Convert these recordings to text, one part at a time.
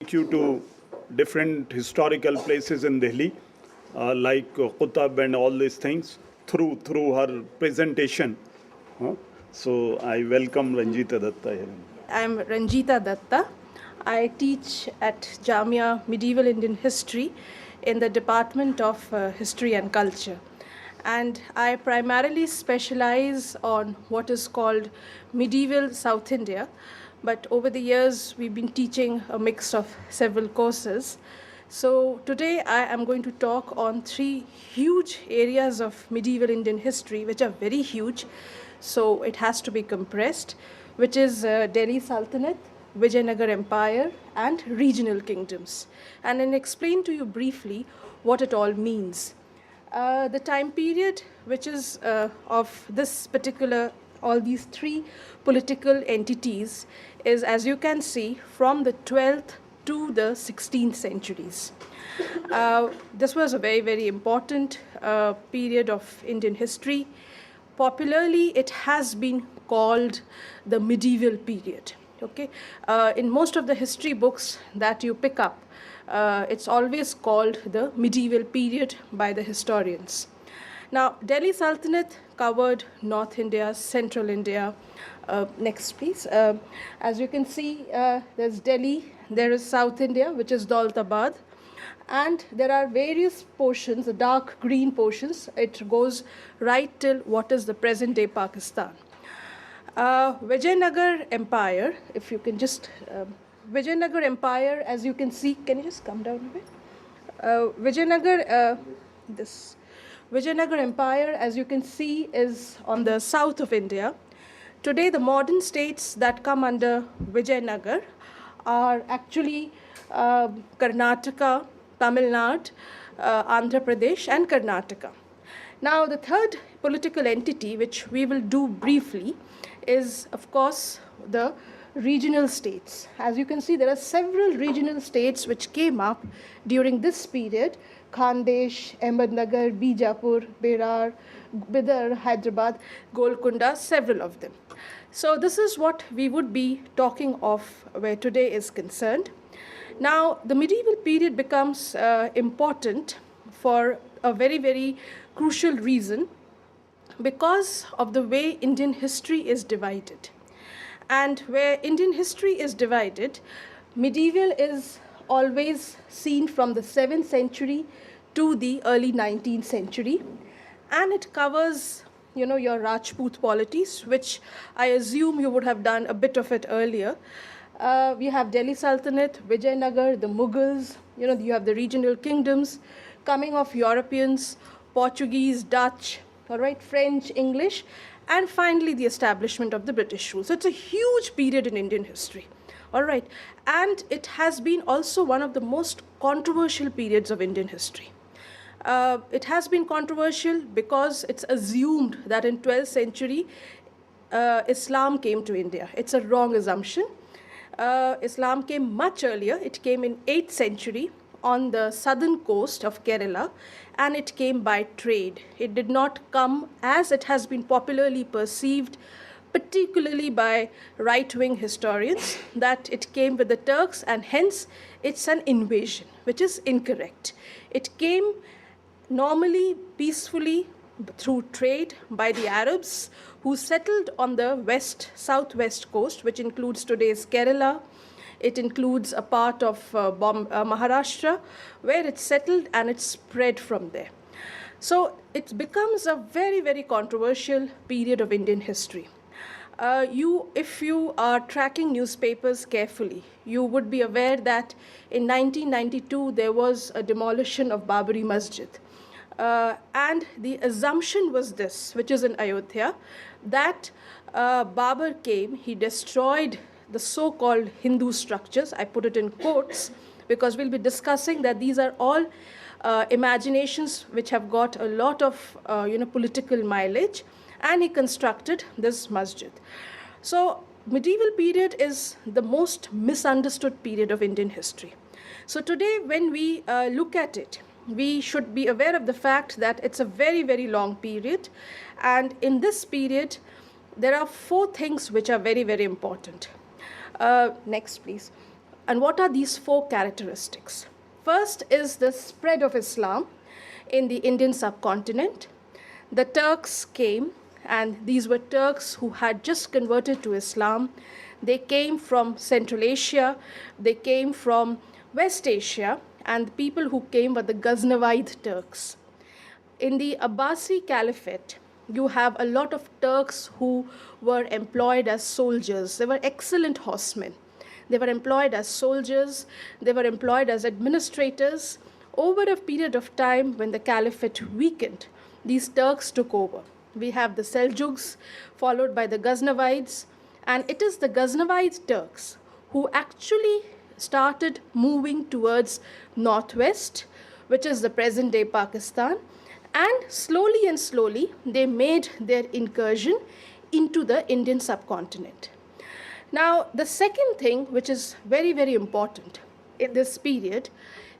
take you to different historical places in Delhi, like Qutab and all these things through her presentation. So I welcome Ranjita Datta here. I'm Ranjita Datta. I teach at Jamia Medieval Indian History in the Department of History and Culture. And I primarily specialize on what is called medieval South India. But over the years, we've been teaching a mix of several courses. So today I am going to talk on three huge areas of medieval Indian history, which are very huge. So it has to be compressed, which is Delhi Sultanate, Vijayanagar Empire, and regional kingdoms. And I'll explain to you briefly what it all means. The time period, which is of this particular, all these three political entities, is, as you can see, from the 12th to the 16th centuries. This was a very, very important period of Indian history. Popularly, it has been called the medieval period. Okay, in most of the history books that you pick up, it's always called the medieval period by the historians. Now, Delhi Sultanate covered North India, Central India. Next, please. As you can see, there's Delhi, there is South India, which is Daulatabad, and there are various portions, the dark green portions. It goes right till what is the present-day Pakistan. Vijayanagar Empire, if you can just, Vijayanagar Empire, as you can see, can you just come down a bit? Vijayanagar Empire, as you can see, is on the south of India. Today, the modern states that come under Vijayanagar are actually Karnataka, Tamil Nadu, Andhra Pradesh, and Karnataka. Now, the third political entity, which we will do briefly, is, of course, the regional states. As you can see, there are several regional states which came up during this period: Khandesh, Ahmednagar, Bijapur, Berar, Bidar, Hyderabad, Golconda, several of them. So this is what we would be talking of where today is concerned. Now, the medieval period becomes important for a very, very crucial reason, because of the way Indian history is divided. And where Indian history is divided, medieval is always seen from the 7th century to the early 19th century. And it covers, your Rajput polities, which I assume you would have done a bit of it earlier. We have Delhi Sultanate, Vijayanagar, the Mughals, you have the regional kingdoms, coming of Europeans, Portuguese, Dutch, all right, French, English, and finally the establishment of the British rule. So it's a huge period in Indian history, all right, and it has been also one of the most controversial periods of Indian history. It has been controversial because it's assumed that in 12th century, Islam came to India. It's a wrong assumption. Islam came much earlier. It came in 8th century on the southern coast of Kerala, and it came by trade. It did not come as it has been popularly perceived, particularly by right-wing historians, that it came with the Turks and hence it's an invasion, which is incorrect. It came normally, peacefully, through trade by the Arabs who settled on the southwest coast, which includes today's Kerala. It includes a part of Maharashtra, where it settled and it spread from there. So it becomes a very, very controversial period of Indian history. If you are tracking newspapers carefully, you would be aware that in 1992 there was a demolition of Babri Masjid. And the assumption was this, which is in Ayodhya, that Babur came, he destroyed the so-called Hindu structures. I put it in quotes because we'll be discussing that these are all imaginations which have got a lot of political mileage, and he constructed this masjid. So medieval period is the most misunderstood period of Indian history. So today when we look at it, we should be aware of the fact that it's a very, very long period, and in this period there are 4 things which are very, very important. Next, please. And what are these 4 characteristics? First is the spread of Islam in the Indian subcontinent. The Turks came, and these were Turks who had just converted to Islam. They came from Central Asia, they came from West Asia, and the people who came were the Ghaznavide Turks. In the Abbasi Caliphate, you have a lot of Turks who were employed as soldiers. They were excellent horsemen. They were employed as soldiers, they were employed as administrators. Over a period of time when the caliphate weakened, these Turks took over. We have the Seljuks, followed by the Ghaznavides, and it is the Ghaznavide Turks who actually started moving towards northwest, which is the present-day Pakistan, and slowly they made their incursion into the Indian subcontinent. Now, the second thing, which is very, very important in this period,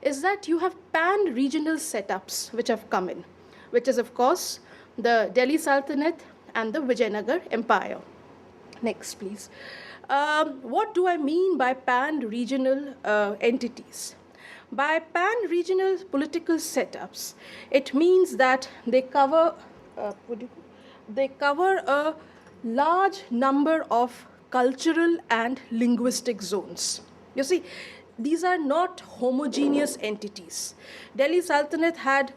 is that you have pan-regional setups which have come in, which is, of course, the Delhi Sultanate and the Vijayanagar Empire. Next, please. What do I mean by pan-regional entities? By pan-regional political setups, it means that they cover a large number of cultural and linguistic zones. You see, these are not homogeneous entities. Delhi Sultanate had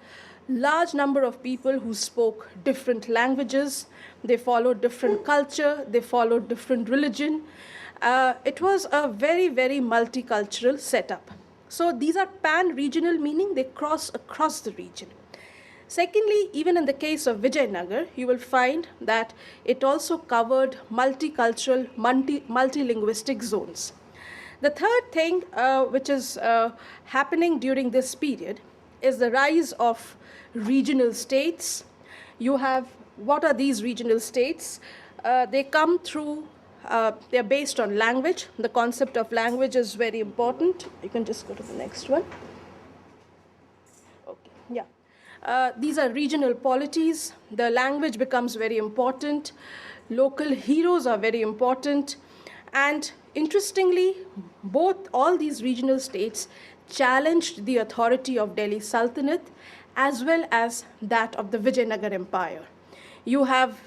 large number of people who spoke different languages, they followed different culture, they followed different religion. It was a very, very multicultural setup. So these are pan-regional, meaning they cross across the region. Secondly, even in the case of Vijayanagar, you will find that it also covered multicultural, multilinguistic zones. The third thing which is happening during this period is the rise of regional states. You have, what are these regional states? They come through, they're based on language. The concept of language is very important. You can just go to the next one. Okay, yeah. These are regional polities. The language becomes very important. Local heroes are very important. And interestingly, all these regional states challenged the authority of Delhi Sultanate as well as that of the Vijayanagar Empire. You have,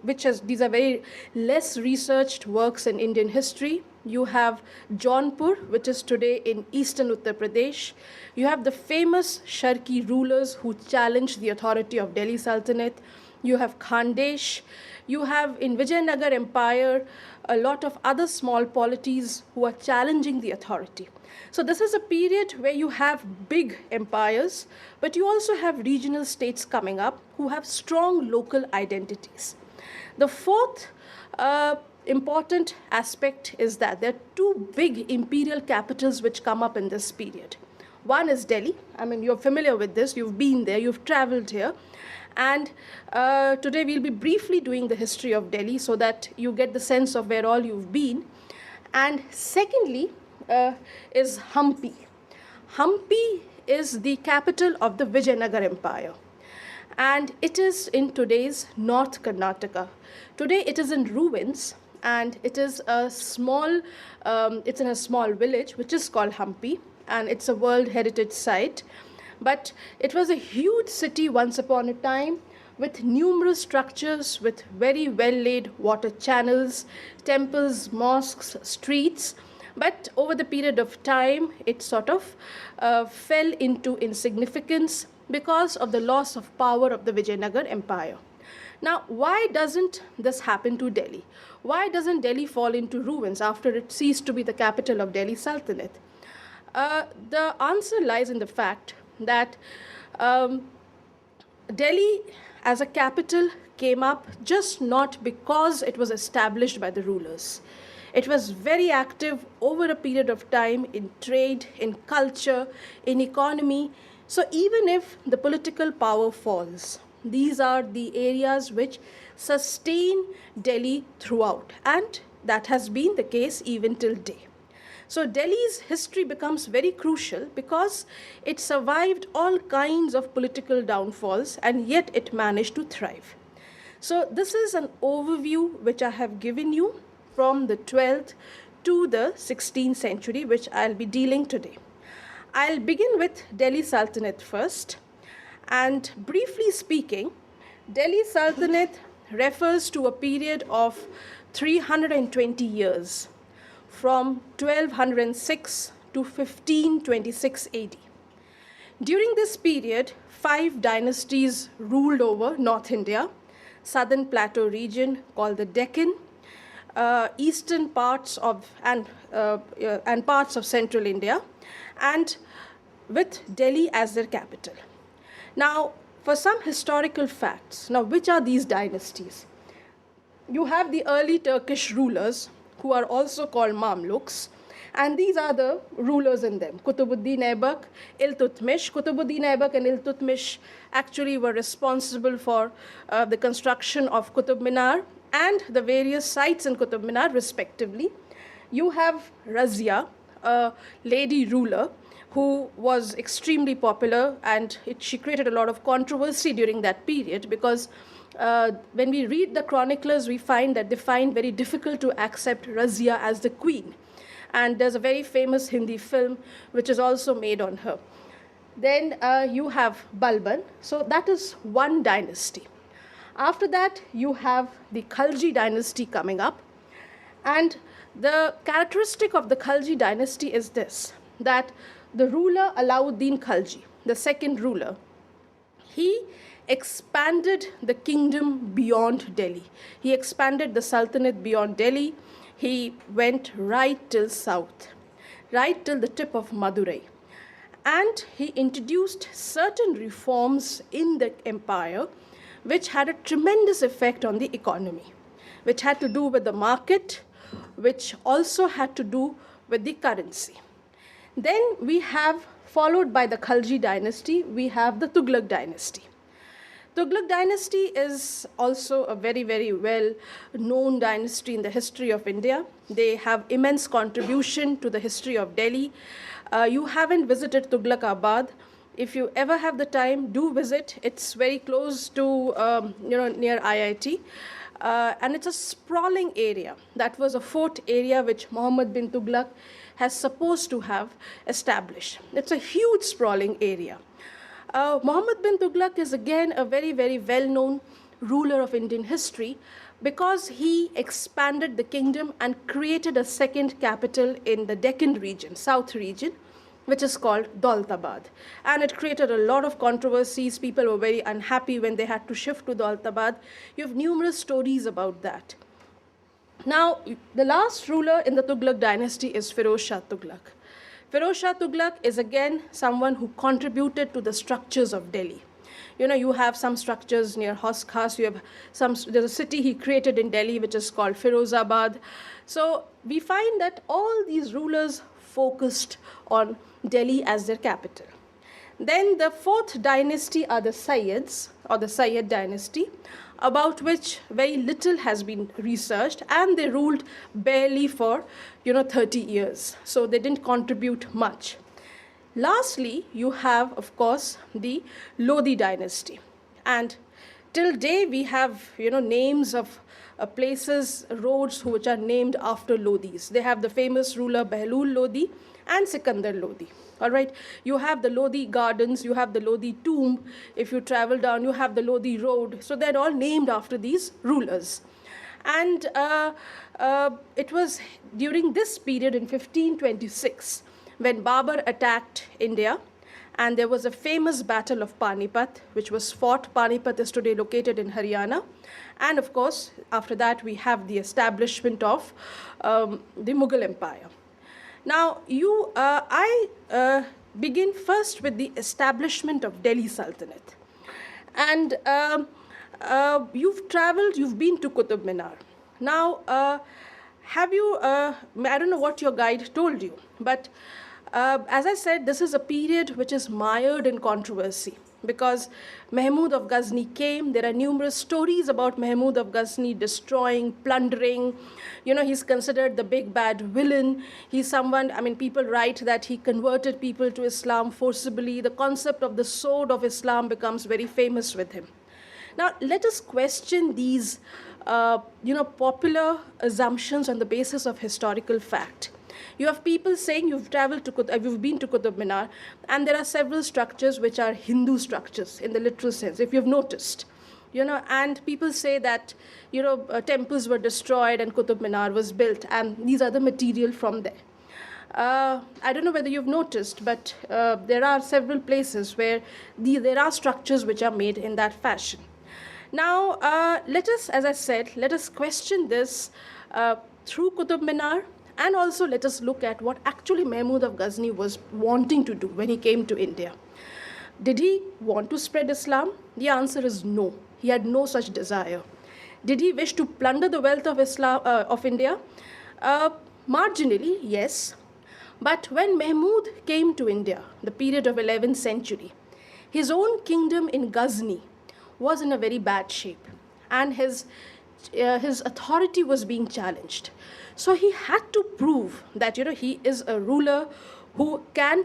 these are very less researched works in Indian history. You have Jaunpur, which is today in eastern Uttar Pradesh. You have the famous Sharki rulers who challenged the authority of Delhi Sultanate. You have Khandesh. You have in Vijayanagar Empire a lot of other small polities who are challenging the authority. So this is a period where you have big empires, but you also have regional states coming up who have strong local identities. The fourth important aspect is that there are 2 big imperial capitals which come up in this period. One is Delhi. I mean, you're familiar with this. You've been there. You've traveled here. And today we'll be briefly doing the history of Delhi so that you get the sense of where all you've been. And secondly is Hampi. Hampi is the capital of the Vijayanagar Empire. And it is in today's North Karnataka. Today it is in ruins, and it is a small, it's in a small village which is called Hampi, and it's a World Heritage Site. But it was a huge city once upon a time with numerous structures, with very well-laid water channels, temples, mosques, streets. But over the period of time, it sort of fell into insignificance because of the loss of power of the Vijayanagar Empire. Now, why doesn't this happen to Delhi? Why doesn't Delhi fall into ruins after it ceased to be the capital of Delhi Sultanate? The answer lies in the fact that Delhi as a capital came up just not because it was established by the rulers. It was very active over a period of time in trade, in culture, in economy. So even if the political power falls, these are the areas which sustain Delhi throughout, and that has been the case even till day. So Delhi's history becomes very crucial because it survived all kinds of political downfalls and yet it managed to thrive. So this is an overview which I have given you from the 12th to the 16th century, which I'll be dealing today. I'll begin with Delhi Sultanate first. And briefly speaking, Delhi Sultanate refers to a period of 320 years, from 1206 to 1526 AD. During this period, 5 dynasties ruled over North India, southern plateau region called the Deccan, eastern parts of and parts of central India, and with Delhi as their capital. Now, for some historical facts, now which are these dynasties? You have the early Turkish rulers, who are also called Mamluks, and these are the rulers in them. Qutbuddin Aybak, Iltutmish. Qutbuddin Aybak and Iltutmish actually were responsible for the construction of Qutub Minar and the various sites in Qutub Minar, respectively. You have Razia, a lady ruler, who was extremely popular, and she created a lot of controversy during that period, because when we read the chroniclers, we find that they find very difficult to accept Razia as the queen. And there's a very famous Hindi film which is also made on her. Then you have Balban. So that is one dynasty. After that, you have the Khalji dynasty coming up. And the characteristic of the Khalji dynasty is this, that the ruler Alauddin Khalji, the second ruler, he expanded the kingdom beyond Delhi. He expanded the Sultanate beyond Delhi. He went right till south, right till the tip of Madurai. And he introduced certain reforms in the empire which had a tremendous effect on the economy, which had to do with the market, which also had to do with the currency. Then we have, followed by the Khalji dynasty, we have the Tughlaq dynasty. Tughlaq dynasty is also a very, very well-known dynasty in the history of India. They have immense contribution to the history of Delhi. You haven't visited Tughlaqabad. If you ever have the time, do visit. It's very close to, near IIT. And it's a sprawling area. That was a fort area which Muhammad bin Tughlaq has supposed to have established. It's a huge sprawling area. Muhammad bin Tughlaq is again a very, very well-known ruler of Indian history, because he expanded the kingdom and created a second capital in the Deccan region, south region, which is called Daulatabad. And it created a lot of controversies. People were very unhappy when they had to shift to Daulatabad. You have numerous stories about that. Now, the last ruler in the Tughlaq dynasty is Firoz Shah Tughlaq. Firoz Shah Tughlaq is again someone who contributed to the structures of Delhi. You have some structures near Hauz Khas. There's a city he created in Delhi which is called Firozabad. So we find that all these rulers focused on Delhi as their capital. Then the fourth dynasty are the Sayyids, or the Sayyid dynasty, about which very little has been researched, and they ruled barely for 30 years. So they didn't contribute much. Lastly, you have, of course, the Lodi dynasty. And till day we have names of places, roads which are named after Lodis. They have the famous ruler Behlul Lodi and Sikandar Lodi. All right, you have the Lodi gardens, you have the Lodi tomb. If you travel down, you have the Lodi road. So they're all named after these rulers. And it was during this period in 1526 when Babur attacked India, and there was a famous battle of Panipat, which was fought. Panipat is today located in Haryana. And of course, after that, we have the establishment of the Mughal Empire. Now, I begin first with the establishment of Delhi Sultanate. And you've traveled, you've been to Qutub Minar. Now, have you, I don't know what your guide told you, but as I said, this is a period which is mired in controversy, because Mahmud of Ghazni came. There are numerous stories about Mahmud of Ghazni destroying, plundering. He's considered the big bad villain. He's someone, people write that he converted people to Islam forcibly. The concept of the sword of Islam becomes very famous with him. Now, let us question these popular assumptions on the basis of historical fact. You have people saying you've been to Qutub Minar, and there are several structures which are Hindu structures in the literal sense, if you've noticed. And people say that, temples were destroyed and Qutub Minar was built, and these are the material from there. I don't know whether you've noticed, but there are several places where there are structures which are made in that fashion. Now, let us question this through Qutub Minar, and also let us look at what actually Mahmud of Ghazni was wanting to do when he came to India. Did he want to spread Islam? The answer is no. He had no such desire. Did he wish to plunder the wealth of Islam of India? Marginally, yes. But when Mahmud came to India, the period of 11th century, his own kingdom in Ghazni was in a very bad shape, and his authority was being challenged. So he had to prove that he is a ruler who can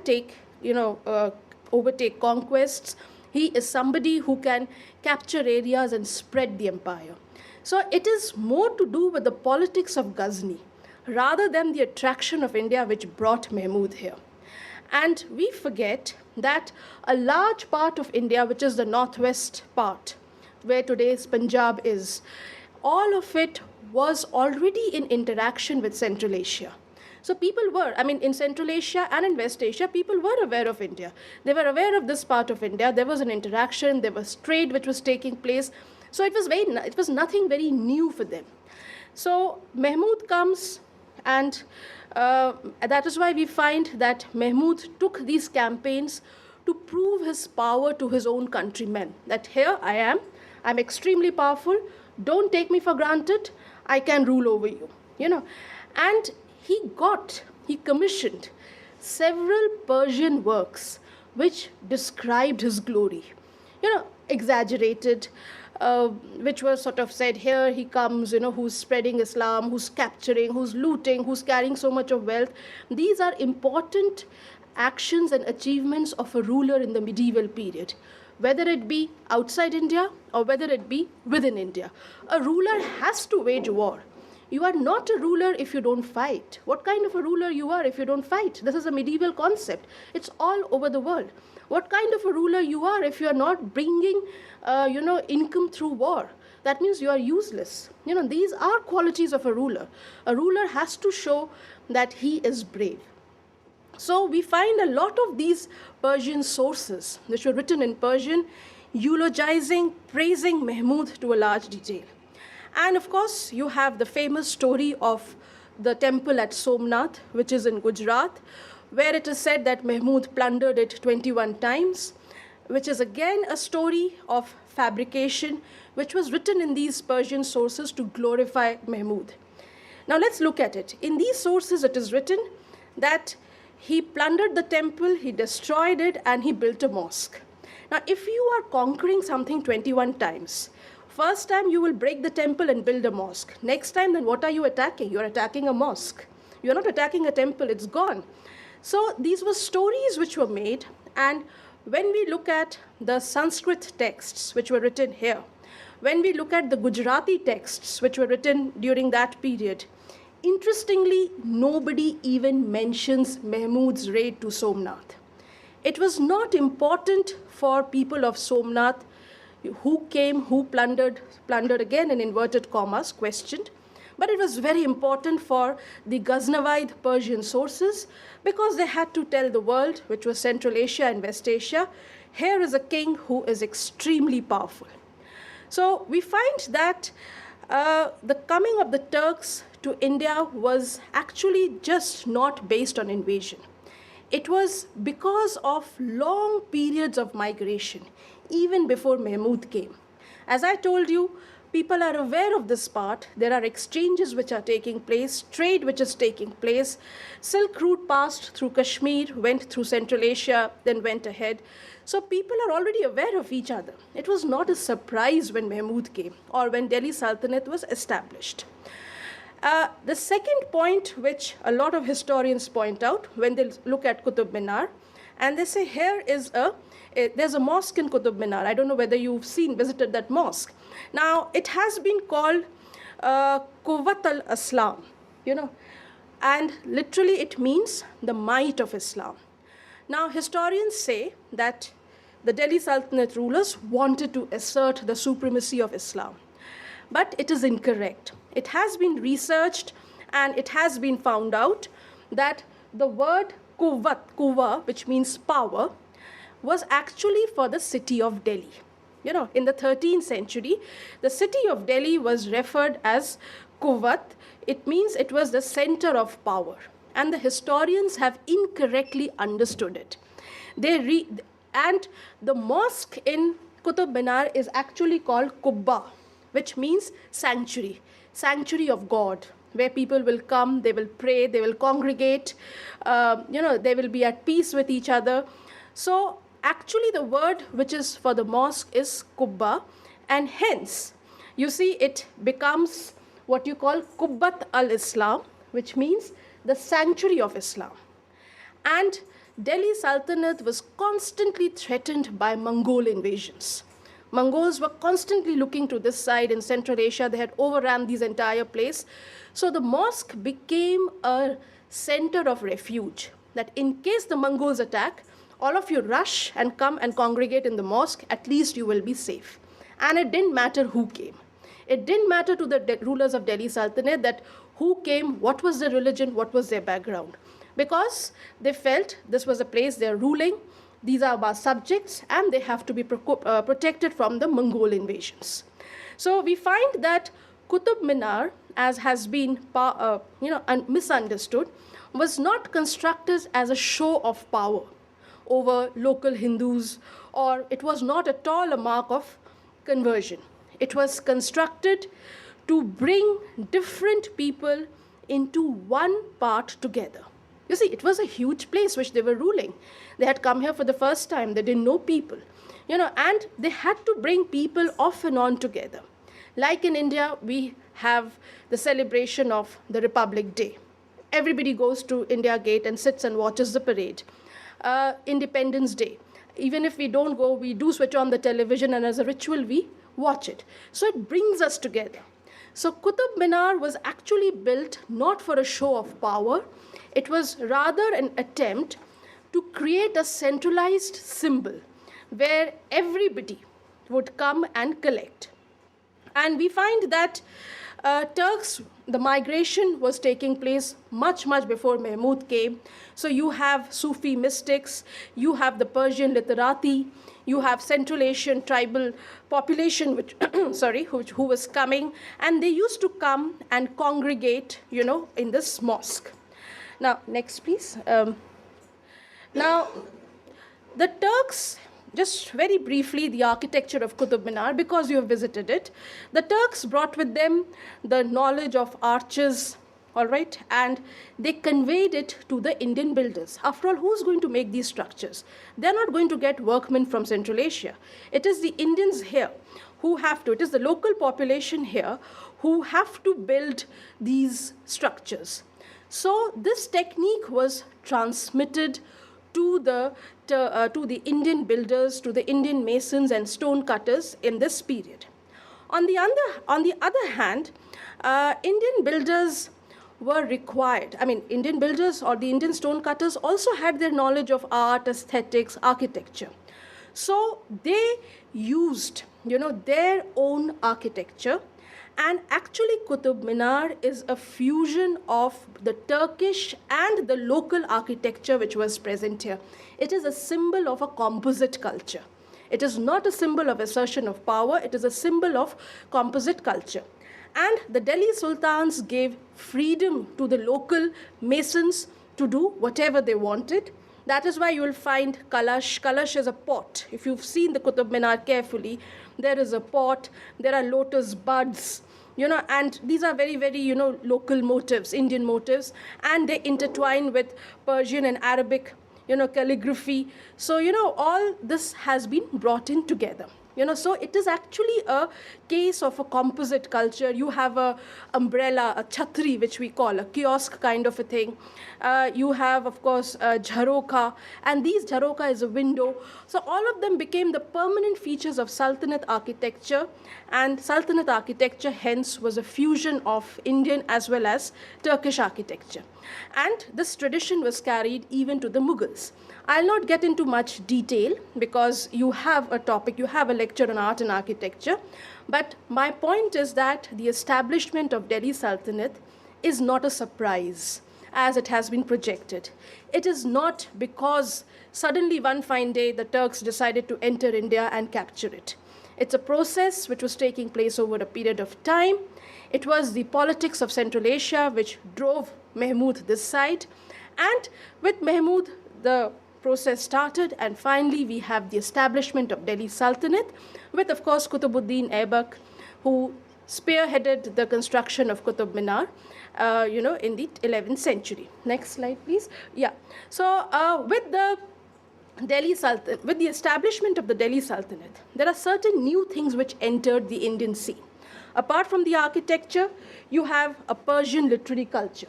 overtake conquests. He is somebody who can capture areas and spread the empire. So it is more to do with the politics of Ghazni rather than the attraction of India which brought Mahmud here. And we forget that a large part of India, which is the northwest part, where today's Punjab is, all of it was already in interaction with Central Asia. So people were, in Central Asia and in West Asia, people were aware of India. They were aware of this part of India. There was an interaction, there was trade which was taking place. So it was nothing very new for them. So Mahmud comes, and that is why we find that Mahmud took these campaigns to prove his power to his own countrymen, that here I am, I'm extremely powerful, don't take me for granted, I can rule over you, And he commissioned several Persian works which described his glory, exaggerated, which was sort of said, here he comes, who's spreading Islam, who's capturing, who's looting, who's carrying so much of wealth. These are important actions and achievements of a ruler in the medieval period, whether it be outside India or whether it be within India. A ruler has to wage war. You are not a ruler if you don't fight. What kind of a ruler you are if you don't fight? This is a medieval concept. It's all over the world. What kind of a ruler you are if you are not bringing, income through war? That means you are useless. These are qualities of a ruler. A ruler has to show that he is brave. So we find a lot of these Persian sources, which were written in Persian, eulogizing, praising Mahmud to a large detail. And of course, you have the famous story of the temple at Somnath, which is in Gujarat, where it is said that Mahmud plundered it 21 times, which is again a story of fabrication, which was written in these Persian sources to glorify Mahmud. Now let's look at it. In these sources, it is written that he plundered the temple, he destroyed it, and he built a mosque. Now, if you are conquering something 21 times, first time you will break the temple and build a mosque. Next time, then what are you attacking? You're attacking a mosque. You're not attacking a temple, it's gone. So these were stories which were made, and when we look at the Sanskrit texts which were written here, when we look at the Gujarati texts which were written during that period, interestingly, nobody even mentions Mahmud's raid to Somnath. It was not important for people of Somnath who came, who plundered again in inverted commas, questioned. But it was very important for the Ghaznavid Persian sources because they had to tell the world, which was Central Asia and West Asia, here is a king who is extremely powerful. So we find that the coming of the Turks to India was actually just not based on invasion. It was because of long periods of migration, even before Mahmud came. As I told you, people are aware of this part. There are exchanges which are taking place, trade which is taking place. Silk route passed through Kashmir, went through Central Asia, then went ahead. So people are already aware of each other. It was not a surprise when Mahmud came or when Delhi Sultanate was established. The second point which a lot of historians point out when they look at Qutub Minar, and they say here is there's a mosque in Qutub Minar. I don't know whether you've visited that mosque. Now, it has been called Quwwat al-Islam, and literally it means the might of Islam. Now, historians say that the Delhi Sultanate rulers wanted to assert the supremacy of Islam, but it is incorrect. It has been researched and it has been found out that the word Quwwa, which means power, was actually for the city of Delhi. In the 13th century, the city of Delhi was referred as Quwwat. It means it was the center of power. And the historians have incorrectly understood it. And the mosque in Qutub Minar is actually called Qubba, which means sanctuary, sanctuary of God, where people will come, they will pray, they will congregate, they will be at peace with each other. So actually the word which is for the mosque is Qubba, and hence you see it becomes what you call Qubbat al-Islam, which means the sanctuary of Islam. And Delhi Sultanate was constantly threatened by Mongol invasions. Mongols were constantly looking to this side in Central Asia. They had overrun this entire place. So the mosque became a center of refuge, that in case the Mongols attack, all of you rush and come and congregate in the mosque, at least you will be safe. And it didn't matter who came. It didn't matter to the rulers of Delhi Sultanate that who came, what was their religion, what was their background. Because they felt this was a place they're ruling, these are our subjects, and they have to be protected from the Mongol invasions. So we find that Qutub Minar, as has been misunderstood, was not constructed as a show of power over local Hindus, or it was not at all a mark of conversion. It was constructed to bring different people into one part together. You see, it was a huge place which they were ruling. They had come here for the first time. They didn't know people, and they had to bring people off and on together. Like in India, we have the celebration of the Republic Day. Everybody goes to India Gate and sits and watches the parade. Independence Day. Even if we don't go, we do switch on the television, and as a ritual, we watch it. So it brings us together. So Qutub Minar was actually built not for a show of power. It was rather an attempt to create a centralized symbol where everybody would come and collect. And we find that Turks, the migration was taking place much, much before Mahmud came. So you have Sufi mystics, you have the Persian literati, you have Central Asian tribal population, who was coming, and they used to come and congregate, in this mosque. Now, next, please. Now, the Turks, just very briefly, the architecture of Qutub Minar, because you have visited it. The Turks brought with them the knowledge of arches, all right, and they conveyed it to the Indian builders. After all, who's going to make these structures? They're not going to get workmen from Central Asia. It is the Indians here who have to, it is the local population here who have to build these structures. So this technique was transmitted to the Indian builders, to the Indian masons and stone cutters in this period. On the other hand, Indian builders were required. Indian builders or the Indian stone cutters also had their knowledge of art, aesthetics, architecture. So they used, their own architecture. And actually, Qutub Minar is a fusion of the Turkish and the local architecture which was present here. It is a symbol of a composite culture. It is not a symbol of assertion of power. It is a symbol of composite culture. And the Delhi Sultans gave freedom to the local masons to do whatever they wanted. That is why you will find kalash. Kalash is a pot. If you've seen the Qutub Minar carefully, there is a pot, there are lotus buds, and these are very, very, local motifs, Indian motifs, and they intertwine with Persian and Arabic, calligraphy. So, all this has been brought in together. So it is actually a case of a composite culture. You have a umbrella, a chhatri, which we call a kiosk kind of a thing. You have, of course, a jharoka, and these jharoka is a window. So all of them became the permanent features of Sultanate architecture, and Sultanate architecture hence was a fusion of Indian as well as Turkish architecture. And this tradition was carried even to the Mughals. I'll not get into much detail because you have a topic, you have a lecture on art and architecture. But my point is that the establishment of Delhi Sultanate is not a surprise as it has been projected. It is not because suddenly one fine day the Turks decided to enter India and capture it. It's a process which was taking place over a period of time. It was the politics of Central Asia which drove Mahmud this side. And with Mahmud, the process started, and finally we have the establishment of Delhi Sultanate with, of course, Qutbuddin Aibak, who spearheaded the construction of Qutub Minar, in the 11th century. Next slide, please. Yeah. So with the establishment of the Delhi Sultanate, there are certain new things which entered the Indian scene. Apart from the architecture, you have a Persian literary culture.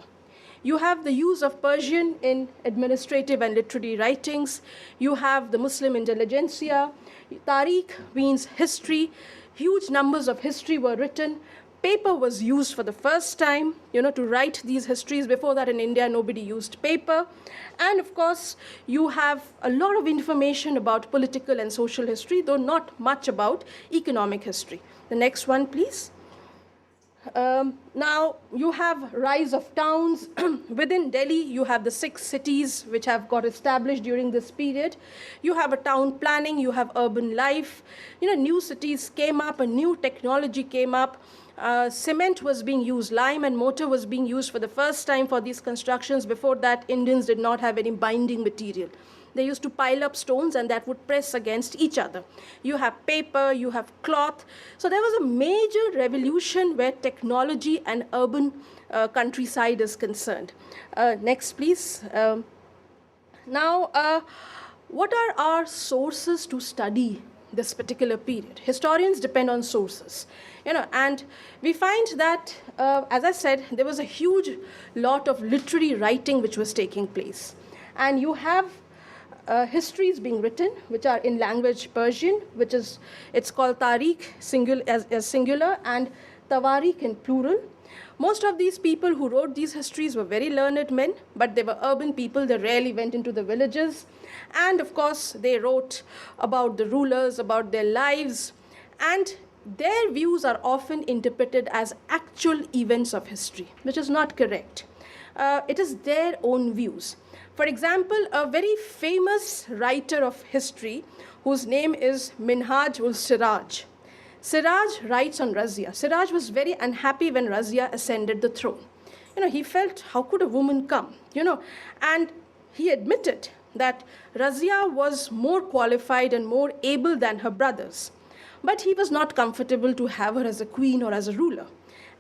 You have the use of Persian in administrative and literary writings. You have the Muslim intelligentsia. Tariq means history. Huge numbers of history were written. Paper was used for the first time, to write these histories. Before that in India, nobody used paper. And of course, you have a lot of information about political and social history, though not much about economic history. The next one, please. Now, you have rise of towns. Within Delhi, you have the 6 cities which have got established during this period. You have a town planning, you have urban life. New cities came up, a new technology came up. Cement was being used, lime and mortar was being used for the first time for these constructions. Before that, Indians did not have any binding material. They used to pile up stones and that would press against each other. You have paper, you have cloth. So there was a major revolution where technology and urban countryside is concerned. Next, please. Now, what are our sources to study this particular period? Historians depend on sources. And we find that, as I said, there was a huge lot of literary writing which was taking place. And you have histories being written, which are in language Persian, it's called Tariq as singular and Tawarikh in plural. Most of these people who wrote these histories were very learned men, but they were urban people. They rarely went into the villages. And of course, they wrote about the rulers, about their lives, and their views are often interpreted as actual events of history, which is not correct. It is their own views. For example, a very famous writer of history whose name is Minhaj-ul-Siraj. Siraj writes on Razia. Siraj was very unhappy when Razia ascended the throne. He felt, how could a woman come? And he admitted that Razia was more qualified and more able than her brothers. But he was not comfortable to have her as a queen or as a ruler.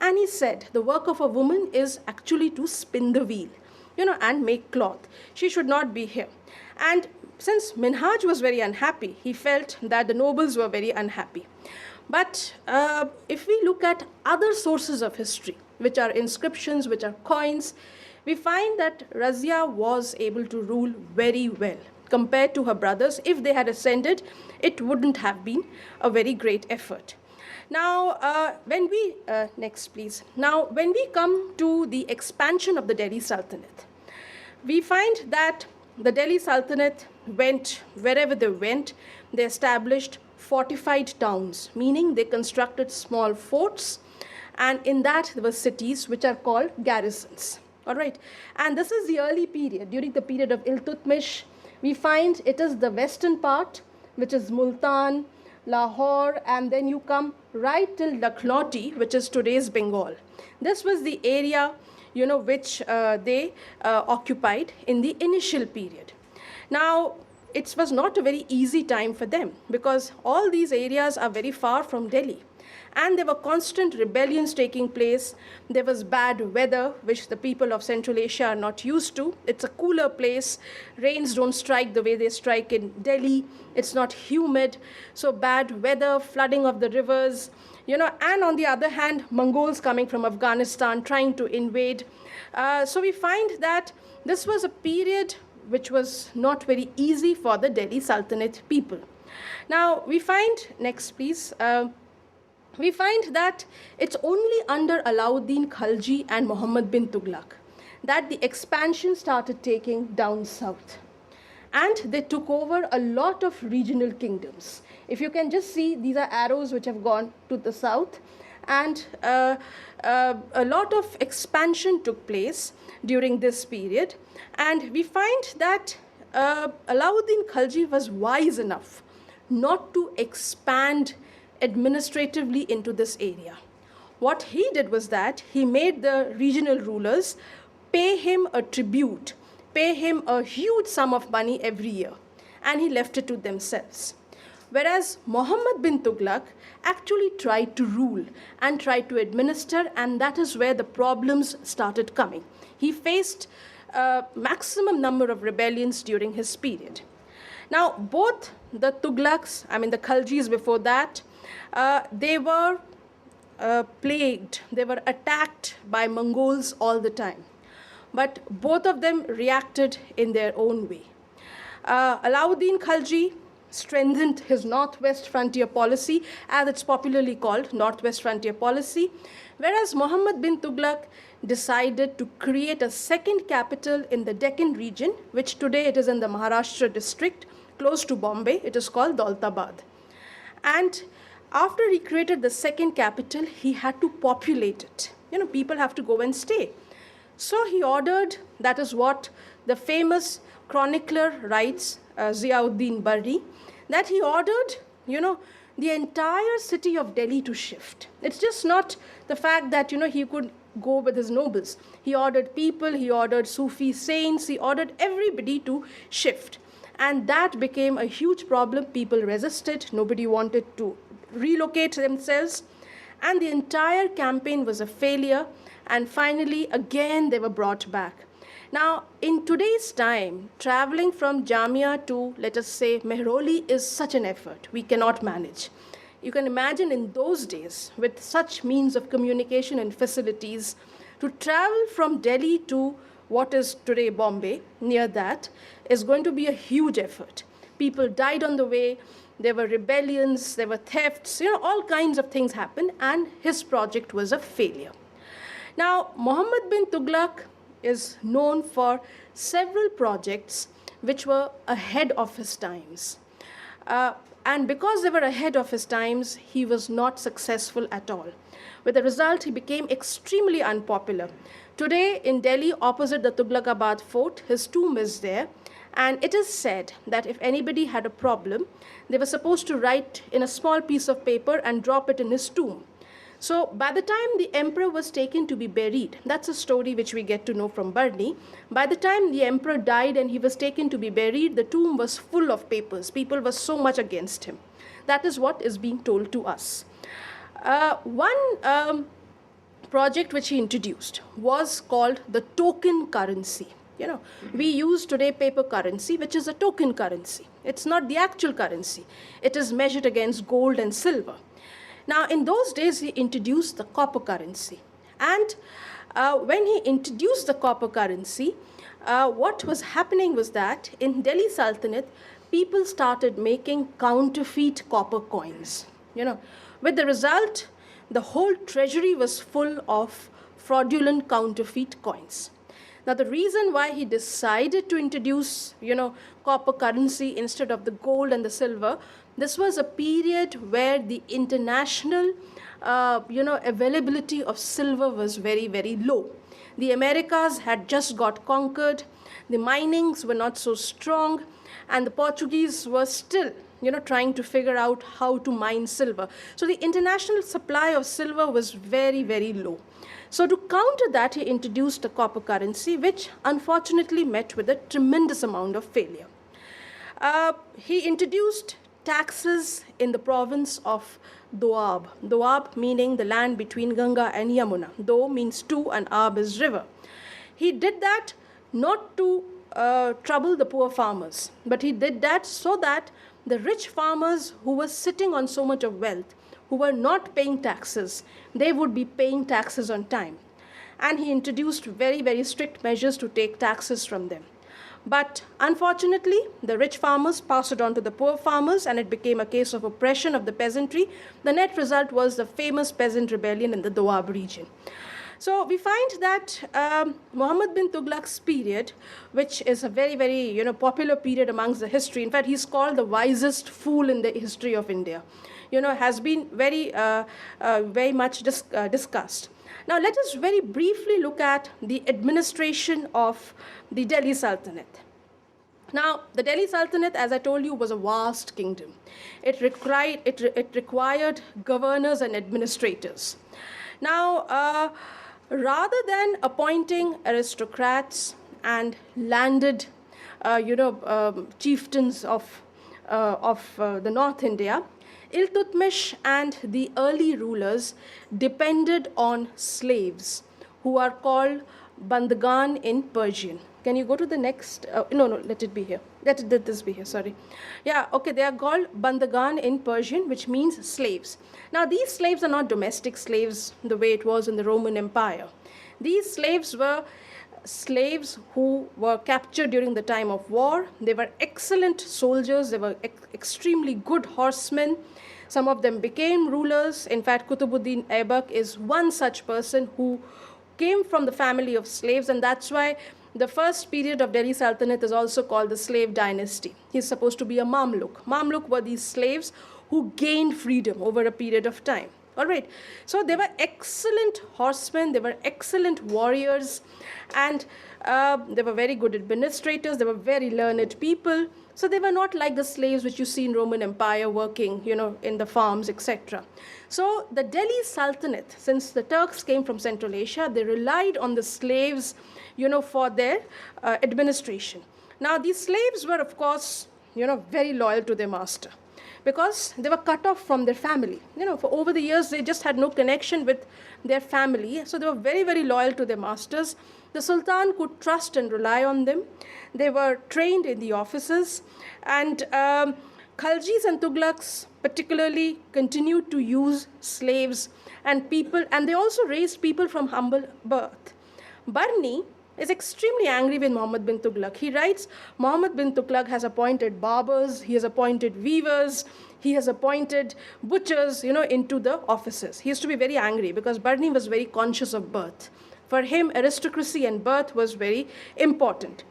And he said, the work of a woman is actually to spin the wheel, and make cloth. She should not be here. And since Minhaj was very unhappy, he felt that the nobles were very unhappy. But if we look at other sources of history, which are inscriptions, which are coins, we find that Razia was able to rule very well compared to her brothers. If they had ascended, it wouldn't have been a very great effort. Now, next please. Now, when we come to the expansion of the Delhi Sultanate, we find that the Delhi Sultanate went wherever they went. They established fortified towns, meaning they constructed small forts, and in that there were cities which are called garrisons. All right, and this is the early period. During the period of Iltutmish, we find it is the western part, which is Multan, Lahore, and then you come right till Lakhnauti, which is today's Bengal. This was the area, which they occupied in the initial period. Now, it was not a very easy time for them because all these areas are very far from Delhi. And there were constant rebellions taking place. There was bad weather, which the people of Central Asia are not used to. It's a cooler place. Rains don't strike the way they strike in Delhi. It's not humid. So bad weather, flooding of the rivers, and on the other hand, Mongols coming from Afghanistan trying to invade. So we find that this was a period which was not very easy for the Delhi Sultanate people. Now, we find, next please, we find that it's only under Alauddin Khalji and Muhammad bin Tughlaq that the expansion started taking down south. And they took over a lot of regional kingdoms. If you can just see, these are arrows which have gone to the south. And a lot of expansion took place during this period. And we find that Alauddin Khalji was wise enough not to expand administratively into this area. What he did was that he made the regional rulers pay him a tribute, pay him a huge sum of money every year, and he left it to themselves. Whereas Muhammad bin Tughlaq actually tried to rule and tried to administer, and that is where the problems started coming. He faced a maximum number of rebellions during his period. Now, both the Tughlaqs, the Khaljis before that, they were plagued, they were attacked by Mongols all the time. But both of them reacted in their own way. Alauddin Khalji strengthened his northwest frontier policy, as it's popularly called, northwest frontier policy, whereas Muhammad bin Tughlaq decided to create a second capital in the Deccan region, which today it is in the Maharashtra district, close to Bombay. It is called Daulatabad. And after he created the second capital, he had to populate it. People have to go and stay. So he ordered, that is what the famous chronicler writes, Ziauddin Barri, that he ordered, the entire city of Delhi to shift. It's just not the fact that, he could go with his nobles. He ordered people, he ordered Sufi saints, he ordered everybody to shift. And that became a huge problem. People resisted. Nobody wanted to relocate themselves. And the entire campaign was a failure. And finally, again, they were brought back. Now, in today's time, traveling from Jamia to, let us say, Mehroli is such an effort. We cannot manage. You can imagine in those days, with such means of communication and facilities, to travel from Delhi to what is today Bombay, near that, is going to be a huge effort. People died on the way. There were rebellions, there were thefts, all kinds of things happened, and his project was a failure. Now, Muhammad bin Tughlaq is known for several projects which were ahead of his times. And because they were ahead of his times, he was not successful at all. With the result, he became extremely unpopular. Today, in Delhi, opposite the Tughlaqabad fort, his tomb is there. And it is said that if anybody had a problem, they were supposed to write in a small piece of paper and drop it in his tomb. So by the time the emperor was taken to be buried, that's a story which we get to know from Barney. By the time the emperor died and he was taken to be buried, the tomb was full of papers. People were so much against him. That is what is being told to us. One project which he introduced was called the token currency. We use today paper currency, which is a token currency. It's not the actual currency. It is measured against gold and silver. Now, in those days, he introduced the copper currency. And when he introduced the copper currency, what was happening was that in Delhi Sultanate, people started making counterfeit copper coins. With the result, the whole treasury was full of fraudulent counterfeit coins. Now, the reason why he decided to introduce, copper currency instead of the gold and the silver, this was a period where the international, availability of silver was very, very low. The Americas had just got conquered. The minings were not so strong. And the Portuguese were still, trying to figure out how to mine silver. So the international supply of silver was very, very low. So to counter that, he introduced a copper currency, which unfortunately met with a tremendous amount of failure. He introduced taxes in the province of Doab. Doab meaning the land between Ganga and Yamuna. Do means two and Ab is river. He did that not to trouble the poor farmers, but he did that so that the rich farmers who were sitting on so much of wealth, who were not paying taxes, they would be paying taxes on time. And he introduced very, very strict measures to take taxes from them. But unfortunately, the rich farmers passed it on to the poor farmers, and it became a case of oppression of the peasantry. The net result was the famous peasant rebellion in the Doab region. So we find that Muhammad bin Tughlaq's period, which is a very, very popular period amongst the history. In fact, he's called the wisest fool in the history of India. Has been very, very much discussed. Now, let us very briefly look at the administration of the Delhi Sultanate. Now, the Delhi Sultanate, as I told you, was a vast kingdom. It required governors and administrators. Now, rather than appointing aristocrats and landed, chieftains of the North India, Iltutmish and the early rulers depended on slaves who are called Bandagan in Persian. Can you go to the next? No, let it be here. Let this be here, sorry. Yeah, okay, they are called Bandagan in Persian, which means slaves. Now, these slaves are not domestic slaves the way it was in the Roman Empire. These slaves were slaves who were captured during the time of war. They were excellent soldiers. They were extremely good horsemen. Some of them became rulers. In fact, Qutbuddin Aibak is one such person who came from the family of slaves, and that's why the first period of Delhi Sultanate is also called the slave dynasty. He's supposed to be a Mamluk. Mamluk were these slaves who gained freedom over a period of time. All right. So they were excellent horsemen. They were excellent warriors, and they were very good administrators. They were very learned people. So they were not like the slaves which you see in Roman Empire working, in the farms, etc. So the Delhi Sultanate, since the Turks came from Central Asia, they relied on the slaves, for their administration. Now, these slaves were, of course, very loyal to their master, because they were cut off from their family. For over the years, they just had no connection with their family. So they were very, very loyal to their masters. The Sultan could trust and rely on them. They were trained in the offices. And Khaljis and Tughlaqs particularly continued to use slaves and people. And they also raised people from humble birth. Barni is extremely angry with Muhammad bin Tughlaq. He writes, Muhammad bin Tughlaq has appointed barbers, he has appointed weavers, he has appointed butchers, into the offices. He used to be very angry because Barni was very conscious of birth. For him, aristocracy and birth was very important.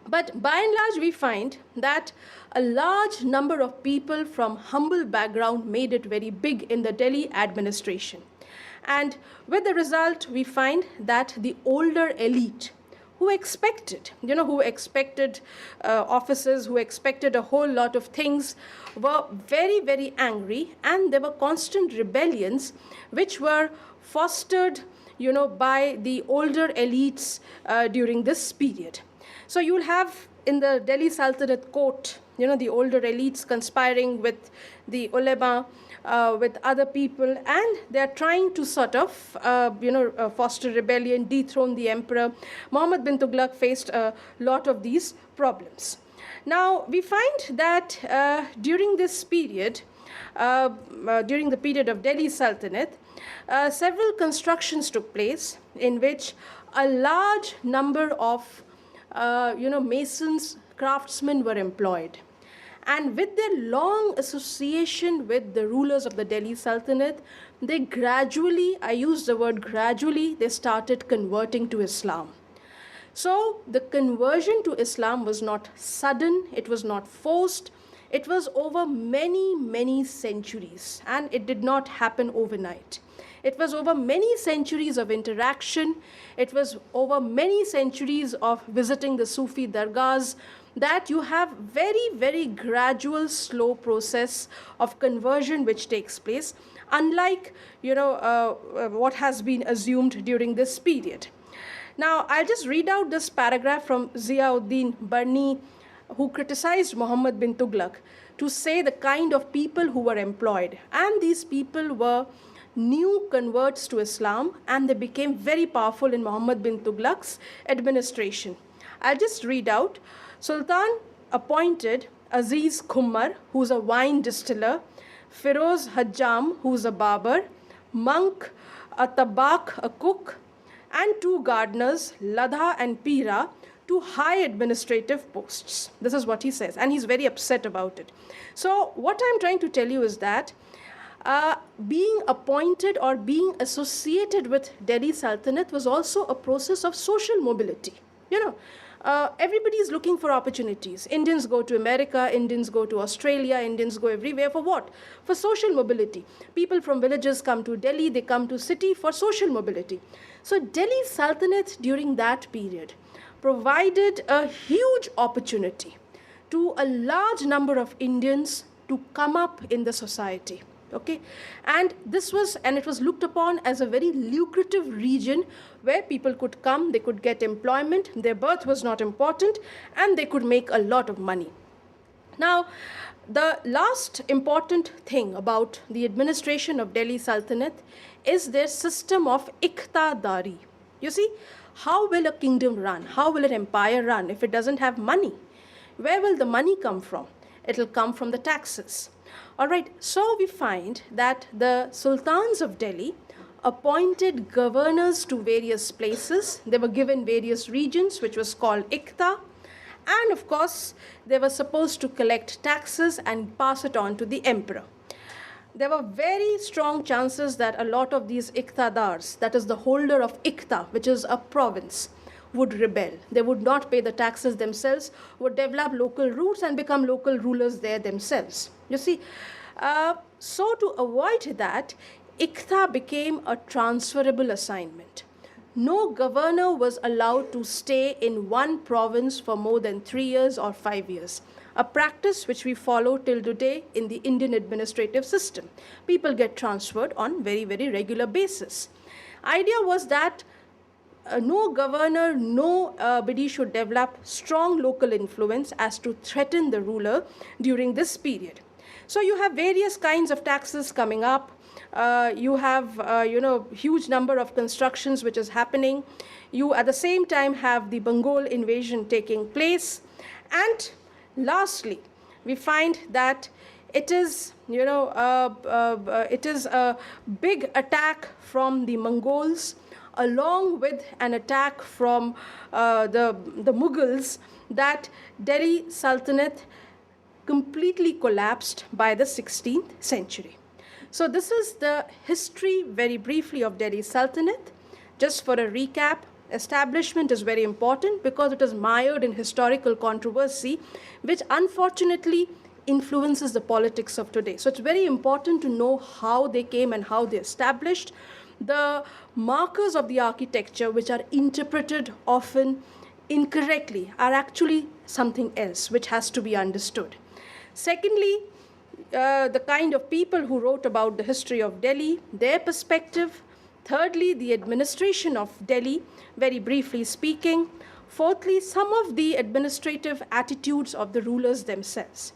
But by and large, we find that a large number of people from humble background made it very big in the Delhi administration. And with the result, we find that the older elite who expected offices, who expected a whole lot of things, were very, very angry, and there were constant rebellions which were fostered, by the older elites during this period. So you'll have in the Delhi Sultanate court, the older elites conspiring with the ulema, with other people, and they're trying to sort of, foster rebellion, dethrone the emperor. Muhammad bin Tughlaq faced a lot of these problems. Now, we find that during this period, during the period of Delhi Sultanate, several constructions took place in which a large number of, masons, craftsmen were employed. And with their long association with the rulers of the Delhi Sultanate, they gradually, I use the word gradually, they started converting to Islam. So the conversion to Islam was not sudden, it was not forced, it was over many, many centuries, and it did not happen overnight. It was over many centuries of interaction, it was over many centuries of visiting the Sufi dargahs, that you have very, very gradual, slow process of conversion which takes place, unlike, what has been assumed during this period. Now, I'll just read out this paragraph from Ziauddin Barni, who criticized Muhammad bin Tughlaq to say the kind of people who were employed. And these people were new converts to Islam, and they became very powerful in Muhammad bin Tughlaq's administration. I'll just read out. Sultan appointed Aziz Khummar, who's a wine distiller, Firoz Hajjam, who's a barber, Monk, a tabak, a cook, and 2 gardeners, Ladha and Pira, to high administrative posts. This is what he says, and he's very upset about it. So what I'm trying to tell you is that being appointed or being associated with Delhi Sultanate was also a process of social mobility. Everybody is looking for opportunities. Indians go to America, Indians go to Australia, Indians go everywhere. For what? For social mobility. People from villages come to Delhi, they come to city for social mobility. So Delhi Sultanate during that period provided a huge opportunity to a large number of Indians to come up in the society. Okay, and it was looked upon as a very lucrative region where people could come, they could get employment, their birth was not important, and they could make a lot of money. Now, the last important thing about the administration of Delhi Sultanate is their system of iqtadari. You see, how will a kingdom run? How will an empire run if it doesn't have money? Where will the money come from? It will come from the taxes. All right, so we find that the sultans of Delhi appointed governors to various places. They were given various regions, which was called Iqta. And of course, they were supposed to collect taxes and pass it on to the emperor. There were very strong chances that a lot of these Iqtadars, that is the holder of Iqta, which is a province, would rebel. They would not pay the taxes themselves, would develop local roots and become local rulers there themselves. You see, so to avoid that, Iqta became a transferable assignment. No governor was allowed to stay in one province for more than 3 years or 5 years, a practice which we follow till today in the Indian administrative system. People get transferred on very, very regular basis. Idea was that no governor, nobody should develop strong local influence as to threaten the ruler during this period. So you have various kinds of taxes coming up. You have, huge number of constructions which is happening. You at the same time have the Bengal invasion taking place. And lastly, we find that it is, it is a big attack from the Mongols, along with an attack from the Mughals, that Delhi Sultanate completely collapsed by the 16th century. So this is the history, very briefly, of Delhi Sultanate. Just for a recap, establishment is very important because it is mired in historical controversy, which unfortunately influences the politics of today. So it's very important to know how they came and how they established. The markers of the architecture, which are interpreted often incorrectly, are actually something else which has to be understood. Secondly, the kind of people who wrote about the history of Delhi, their perspective. Thirdly, the administration of Delhi, very briefly speaking. Fourthly, some of the administrative attitudes of the rulers themselves.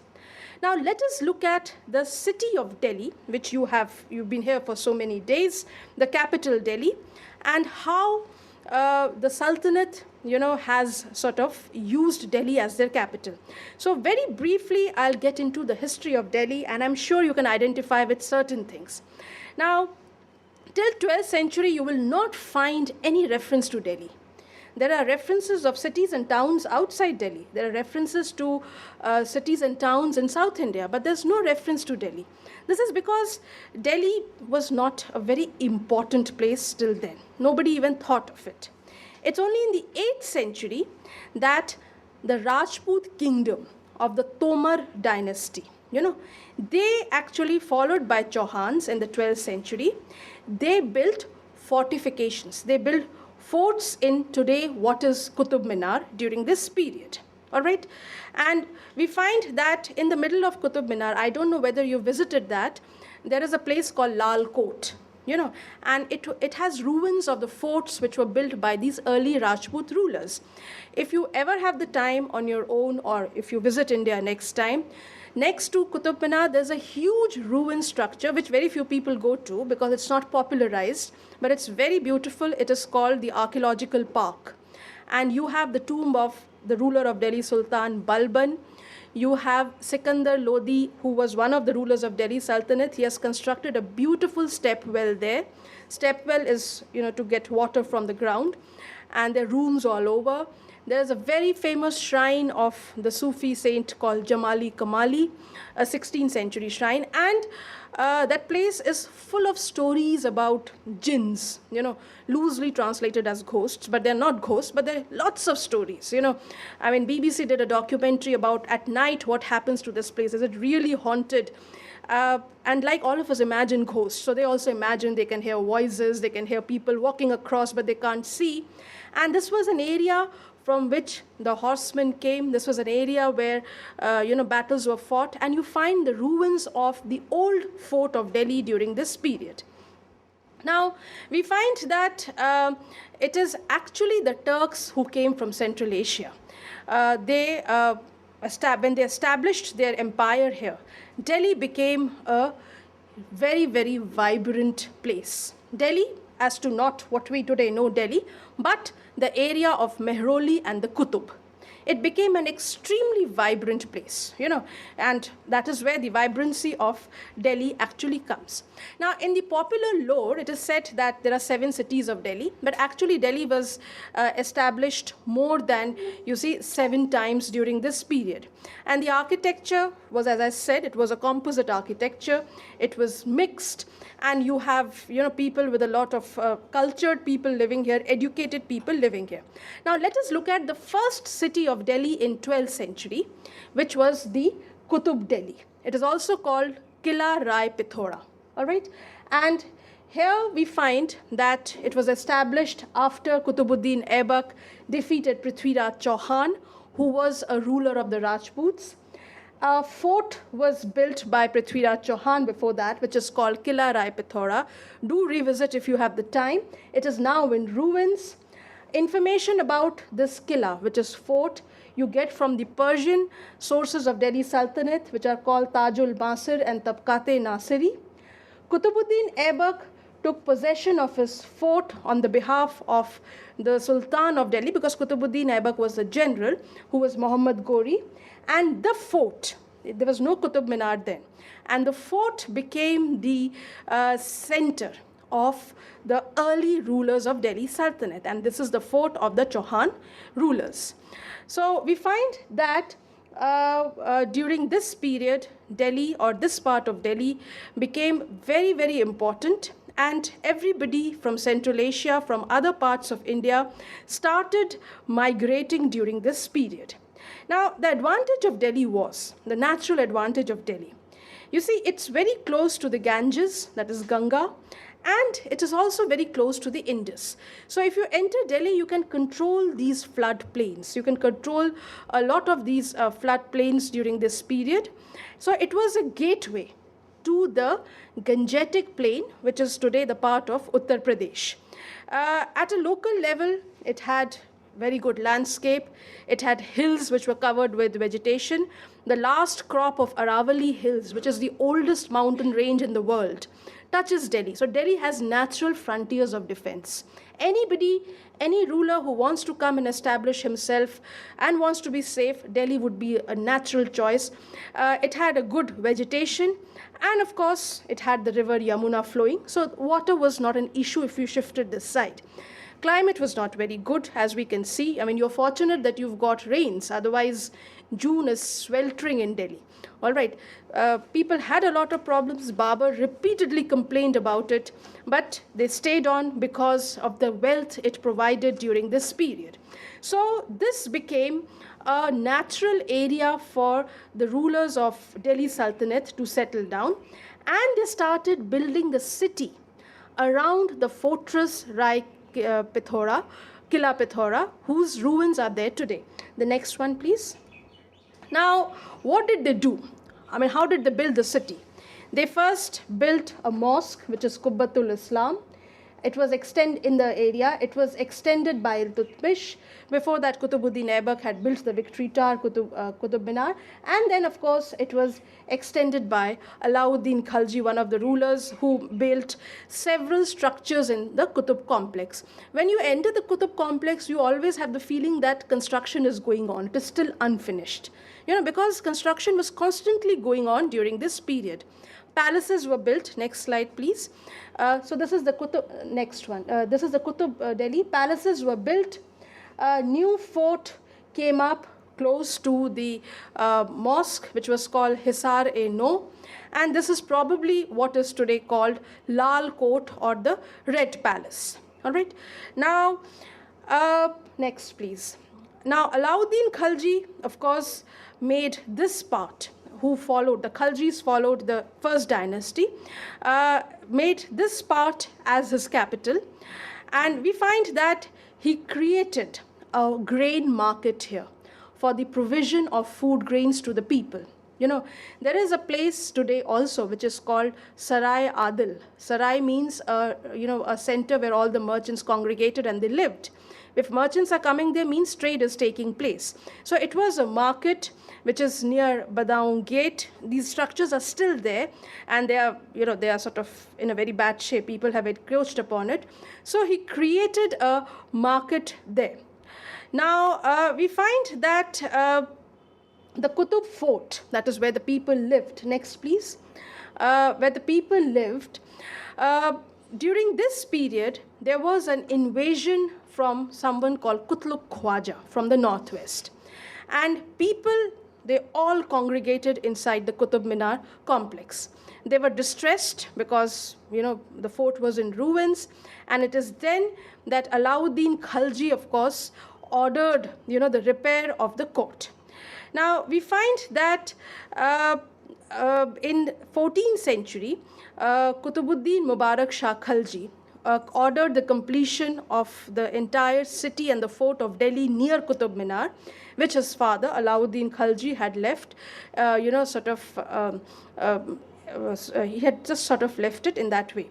Now let us look at the city of Delhi, which you've been here for so many days, the capital Delhi, and how the Sultanate, has sort of used Delhi as their capital. So very briefly, I'll get into the history of Delhi, and I'm sure you can identify with certain things. Now, till 12th century, you will not find any reference to Delhi. There are references of cities and towns outside Delhi. There are references to cities and towns in South India, but there's no reference to Delhi. This is because Delhi was not a very important place till then. Nobody even thought of it. It's only in the 8th century that the Rajput kingdom of the Tomar dynasty, they actually, followed by Chauhans in the 12th century, they built fortifications. They built forts in today what is Qutub Minar during this period. All right. And we find that in the middle of Qutub Minar, I don't know whether you visited that, there is a place called Lal Kot. and it has ruins of the forts which were built by these early Rajput rulers. If you ever have the time on your own, or if you visit India next time, next to Qutub Minar, there's a huge ruin structure which very few people go to because it's not popularized, but it's very beautiful. It is called the Archaeological Park. And you have the tomb of the ruler of Delhi, Sultan Balban. You have Sikandar Lodi, who was one of the rulers of Delhi Sultanate. He has constructed a beautiful step well there. Step well is, to get water from the ground. And there are rooms all over. There's a very famous shrine of the Sufi saint called Jamali Kamali, a 16th century shrine. And that place is full of stories about jinns, loosely translated as ghosts, but they're not ghosts, but there are lots of stories, BBC did a documentary about at night what happens to this place. Is it really haunted? And like all of us imagine ghosts, so they also imagine they can hear voices, they can hear people walking across, but they can't see. And this was an area from which the horsemen came. This was an area where, battles were fought. And you find the ruins of the old fort of Delhi during this period. Now, we find that it is actually the Turks who came from Central Asia. When they established their empire here, Delhi became a very, very vibrant place. Delhi, as to not what we today know Delhi, but the area of Mehroli and the Qutub. It became an extremely vibrant place, and that is where the vibrancy of Delhi actually comes. Now, in the popular lore, it is said that there are 7 cities of Delhi, but actually Delhi was established more than, 7 times during this period. And the architecture was, as I said, it was a composite architecture. It was mixed, and you have, people with a lot of cultured people living here, educated people living here. Now, let us look at the first city of Delhi in 12th century, which was the Qutub Delhi. It is also called Qila Rai Pithoda, all right? And here we find that it was established after Qutbuddin Aibak defeated Prithviraj Chauhan, who was a ruler of the Rajputs. A fort was built by Prithviraj Chauhan before that, which is called Qila Rai Pithoda. Do revisit if you have the time. It is now in ruins. Information about this Qila, which is fort, you get from the Persian sources of Delhi Sultanate, which are called Tajul Basir and Tabqat-e Nasiri. Qutbuddin Aibak took possession of his fort on the behalf of the Sultan of Delhi, because Qutbuddin Aibak was the general, who was Muhammad Ghori. And the fort, there was no Qutub Minar then, and the fort became the center of the early rulers of Delhi Sultanate, and this is the fort of the Chauhan rulers. So we find that during this period, Delhi, or this part of Delhi, became very, very important, and everybody from Central Asia, from other parts of India, started migrating during this period. Now, the advantage of Delhi was, the natural advantage of Delhi. You see, it's very close to the Ganges, that is Ganga, and it is also very close to the Indus. So if you enter Delhi, you can control these flood plains. You can control a lot of these flood plains during this period. So it was a gateway to the Gangetic plain, which is today the part of Uttar Pradesh. At a local level, it had very good landscape. It had hills which were covered with vegetation. The last crop of Aravalli Hills, which is the oldest mountain range in the world, touches Delhi. So Delhi has natural frontiers of defense. Anybody, any ruler who wants to come and establish himself and wants to be safe, Delhi would be a natural choice. It had a good vegetation, and of course, it had the river Yamuna flowing. So water was not an issue if you shifted this side. Climate was not very good, as we can see. I mean, you're fortunate that you've got rains. Otherwise, June is sweltering in Delhi. All right. People had a lot of problems. Babur repeatedly complained about it, but they stayed on because of the wealth it provided during this period. So this became a natural area for the rulers of Delhi Sultanate to settle down, and they started building the city around the fortress Rai Pithoda, Qila Pithoda, whose ruins are there today. The next one, please. Now, what did they do? I mean, how did they build the city? They first built a mosque, which is Qubbatul Islam. It was in the area. It was extended by Iltutmish. Before that, Qutbuddin Aibak had built the Victory Tower, Qutub Minar. And then, of course, it was extended by Alauddin Khalji, one of the rulers, who built several structures in the Qutub complex. When you enter the Qutub complex, you always have the feeling that construction is going on. It is still unfinished. Because construction was constantly going on during this period. Palaces were built. Next slide, please. So this is the Qutub, next one. This is the Qutub Delhi. Palaces were built. A new fort came up close to the mosque, which was called Hisar-e-No. And this is probably what is today called Lal Court or the Red Palace. All right. Now, next, please. Now, Alauddin Khalji, of course, made this part, who followed, the Khaljis followed the first dynasty, made this part as his capital. And we find that he created a grain market here for the provision of food grains to the people. There is a place today also which is called Sarai Adil. Sarai means, a center where all the merchants congregated and they lived. If merchants are coming there, means trade is taking place. So it was a market which is near Badaun Gate. These structures are still there, and they are sort of in a very bad shape. People have encroached upon it. So he created a market there. Now, we find that the Qutub Fort, that is where the people lived. Next, please. Where the people lived. During this period, there was an invasion from someone called Kutluk Khwaja from the northwest. And people, they all congregated inside the Qutub Minar complex. They were distressed because, the fort was in ruins. And it is then that Alauddin Khalji, of course, ordered, the repair of the court. Now, we find that in 14th century, Qutbuddin Mubarak Shah Khalji ordered the completion of the entire city and the fort of Delhi near Qutub Minar, which his father, Alauddin Khalji, had left, he had just sort of left it in that way.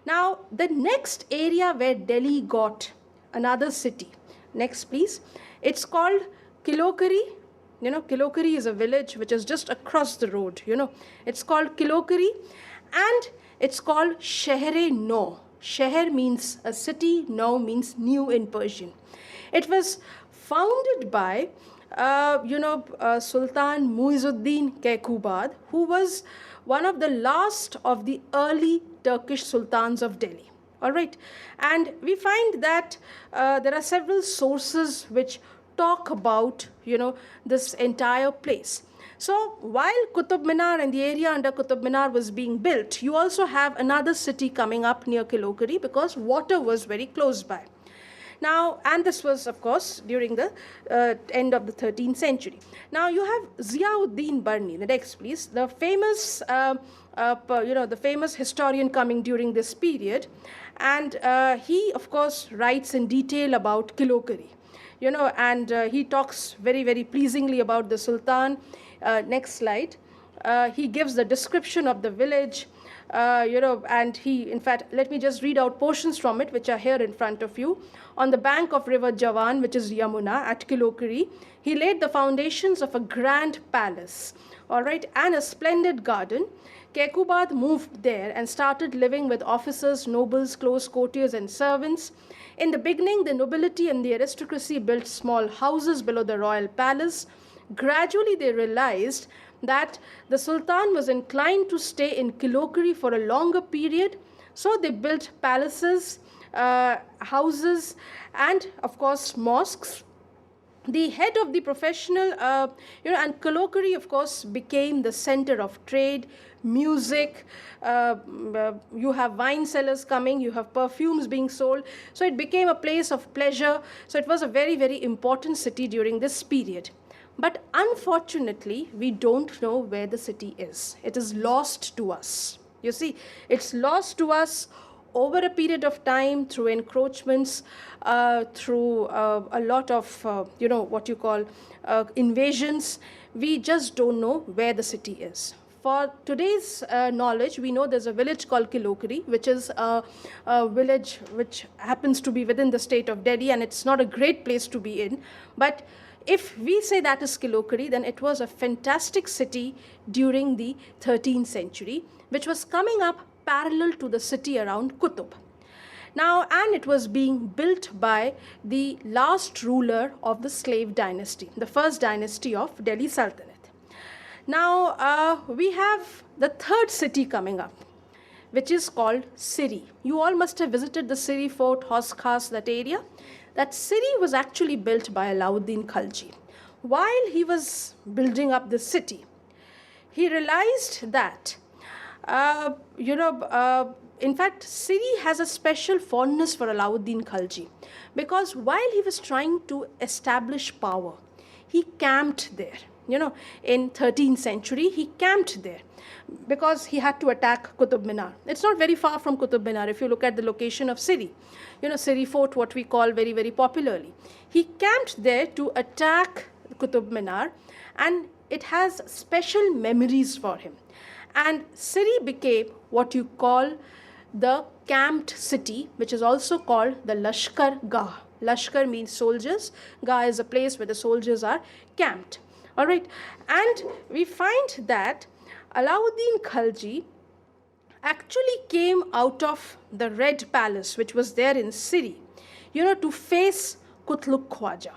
Now, the next area where Delhi got another city, next please, it's called Kilokari. Kilokari is a village which is just across the road, It's called Kilokari, and it's called Sheher-e-No. Sheher means a city, No means new in Persian. It was founded by, Sultan Muizuddin Kekubad, who was one of the last of the early Turkish sultans of Delhi. All right. And we find that there are several sources which talk about, this entire place. So while Qutub Minar and the area under Qutub Minar was being built, you also have another city coming up near Kilokari because water was very close by. Now, and this was, of course, during the end of the 13th century. Now, you have Ziauddin Barni, the next, please, the famous, the famous historian coming during this period. And he, of course, writes in detail about Kilokari, and he talks very, very pleasingly about the Sultan. Next slide. He gives the description of the village, and he, in fact, let me just read out portions from it, which are here in front of you. On the bank of River Jawan, which is Yamuna, at Kilokari, he laid the foundations of a grand palace, all right, and a splendid garden. Kekubad moved there and started living with officers, nobles, close courtiers, and servants. In the beginning, the nobility and the aristocracy built small houses below the royal palace. Gradually, they realized that the Sultan was inclined to stay in Kilokari for a longer period, so they built palaces, houses, and, of course, mosques. The head of the professional, and Kilokari, of course, became the center of trade, music. You have wine cellars coming, you have perfumes being sold. So it became a place of pleasure. So it was a very, very important city during this period. But unfortunately, we don't know where the city is. It is lost to us. You see, it's lost to us over a period of time through encroachments, through a lot of, what you call invasions. We just don't know where the city is. for today's knowledge, we know there's a village called Kilokri, which is a village which happens to be within the state of Delhi, and it's not a great place to be in. But if we say that is Kilokri, then it was a fantastic city during the 13th century, which was coming up parallel to the city around Qutb. Now, and it was being built by the last ruler of the slave dynasty, the first dynasty of Delhi Sultanate. Now, we have the third city coming up, which is called Siri. You all must have visited the Siri fort, Hauz Khas, that area. That Siri was actually built by Alauddin Khalji. While he was building up the city, he realized that, in fact, Siri has a special fondness for Alauddin Khalji, because while he was trying to establish power, he camped there. In 13th century, he camped there because he had to attack Qutb Minar. It's not very far from Qutb Minar if you look at the location of Siri. Siri fort, what we call very, very popularly. He camped there to attack Qutb Minar, and it has special memories for him. And Siri became what you call the camped city, which is also called the Lashkar Gah. Lashkar means soldiers. Gah is a place where the soldiers are camped. All right. And we find that Alauddin Khalji actually came out of the Red Palace, which was there in Siri, to face Kutluk Khwaja.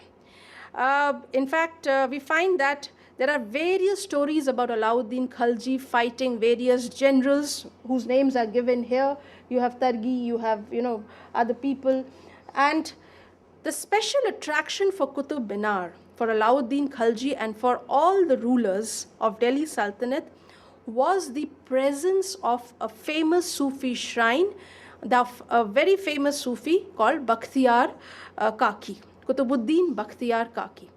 In fact, we find that there are various stories about Alauddin Khalji fighting various generals whose names are given here. You have Targi, you have, other people. And the special attraction for Qutb Minar, for Alauddin Khalji and for all the rulers of Delhi Sultanate was the presence of a famous Sufi shrine, a very famous Sufi called Bakhtiyar Kaki, Qutubuddin Bakhtiyar Kaki.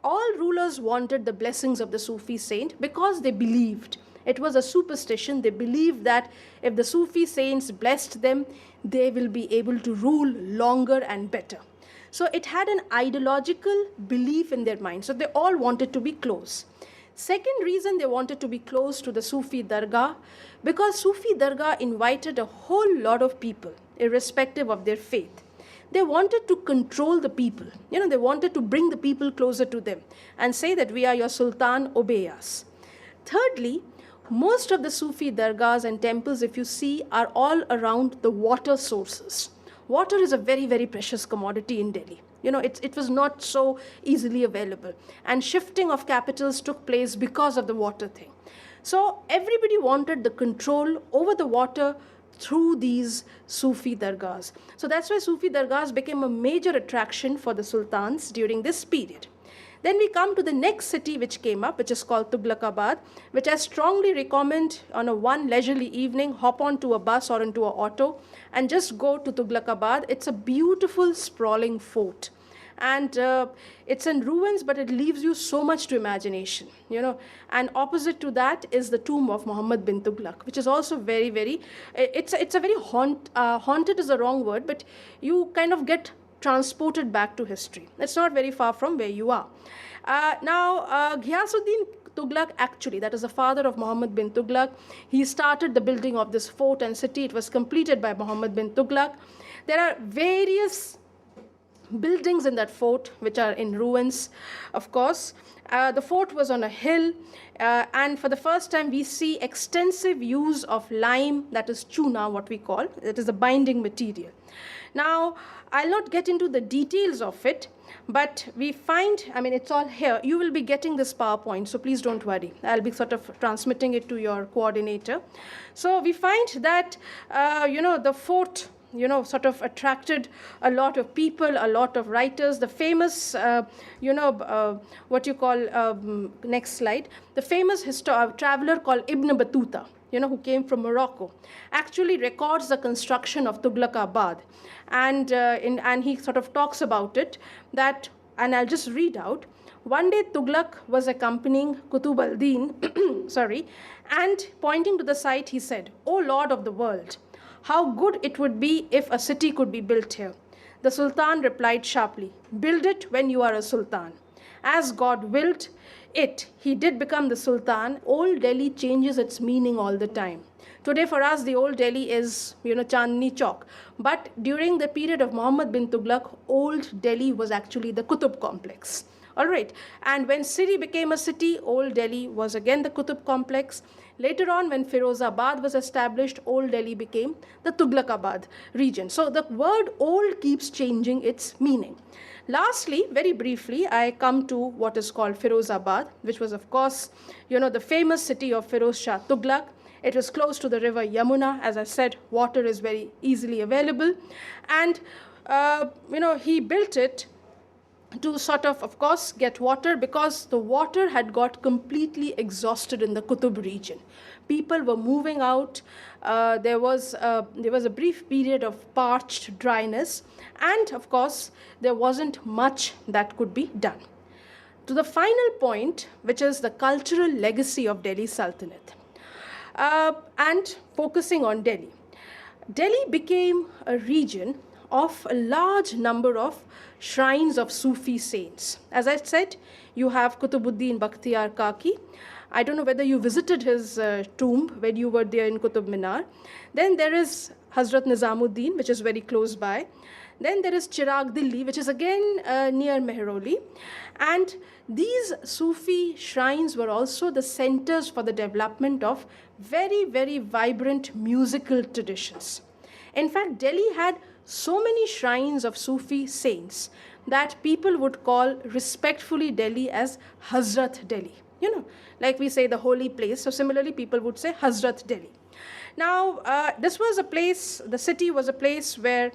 All rulers wanted the blessings of the Sufi saint because they believed. It was a superstition. They believed that if the Sufi saints blessed them, they will be able to rule longer and better. So it had an ideological belief in their mind. So they all wanted to be close. Second reason they wanted to be close to the Sufi Dargah, because Sufi Dargah invited a whole lot of people, irrespective of their faith. They wanted to control the people. They wanted to bring the people closer to them and say that we are your Sultan, obey us. Thirdly, most of the Sufi Dargahs and temples, if you see, are all around the water sources. Water is a very, very precious commodity in Delhi. It was not so easily available. And shifting of capitals took place because of the water thing. So everybody wanted the control over the water through these Sufi Dargahs. So that's why Sufi Dargahs became a major attraction for the sultans during this period. Then we come to the next city which came up, which is called Tughlaqabad, which I strongly recommend on a one leisurely evening, hop onto a bus or into an auto and just go to Tughlaqabad. It's a beautiful sprawling fort. And it's in ruins, but it leaves you so much to imagination, And opposite to that is the tomb of Muhammad bin Tughlaq, which is also very, very, it's a very haunted is the wrong word, but you kind of get transported back to history. It's not very far from where you are. Ghiyasuddin Tughlaq, actually, that is the father of Muhammad bin Tughlaq. He started the building of this fort and city. It was completed by Muhammad bin Tughlaq. There are various buildings in that fort which are in ruins, of course. The fort was on a hill, and for the first time we see extensive use of lime, that is chuna, what we call. It is a binding material. Now, I'll not get into the details of it, but we find, it's all here. You will be getting this PowerPoint, so please don't worry. I'll be sort of transmitting it to your coordinator. So we find that, the fort, sort of attracted a lot of people, a lot of writers. The famous, what you call, next slide, the famous traveler called Ibn Battuta, who came from Morocco, actually records the construction of Tughlaqabad. And he sort of talks about it, that, and I'll just read out, one day Tughlaq was accompanying Qutb al-Din, and pointing to the site, he said, "O Lord of the world, how good it would be if a city could be built here." The Sultan replied sharply, "Build it when you are a Sultan. As God willed, he did become the Sultan, Old Delhi changes its meaning all the time. Today for us, the Old Delhi is, Chandni Chowk. But during the period of Muhammad bin Tughlaq, Old Delhi was actually the Qutub complex. All right. And when Siri became a city, Old Delhi was again the Qutub complex. Later on, when Firozabad was established, Old Delhi became the Tughlaqabad region. So the word old keeps changing its meaning. Lastly, very briefly, I come to what is called Firozabad, which was, of course, the famous city of Firoz Shah Tughlaq. It was close to the river Yamuna. As I said, water is very easily available. And, he built it to sort of course, get water, because the water had got completely exhausted in the Qutub region. People were moving out. There was a brief period of parched dryness. And, of course, there wasn't much that could be done. To the final point, which is the cultural legacy of Delhi Sultanate. And focusing on Delhi. Delhi became a region of a large number of shrines of Sufi saints. As I said, you have Qutubuddin Bakhtiyar Kaki. I don't know whether you visited his tomb when you were there in Qutub Minar. Then there is Hazrat Nizamuddin, which is very close by. Then there is Chirag Dilli, which is again near Mehroli. And these Sufi shrines were also the centers for the development of very, very vibrant musical traditions. In fact, Delhi had so many shrines of Sufi saints that people would call respectfully Delhi as Hazrat Delhi. Like we say the holy place. So similarly, people would say Hazrat Delhi. Now, this was a place, the city was a place where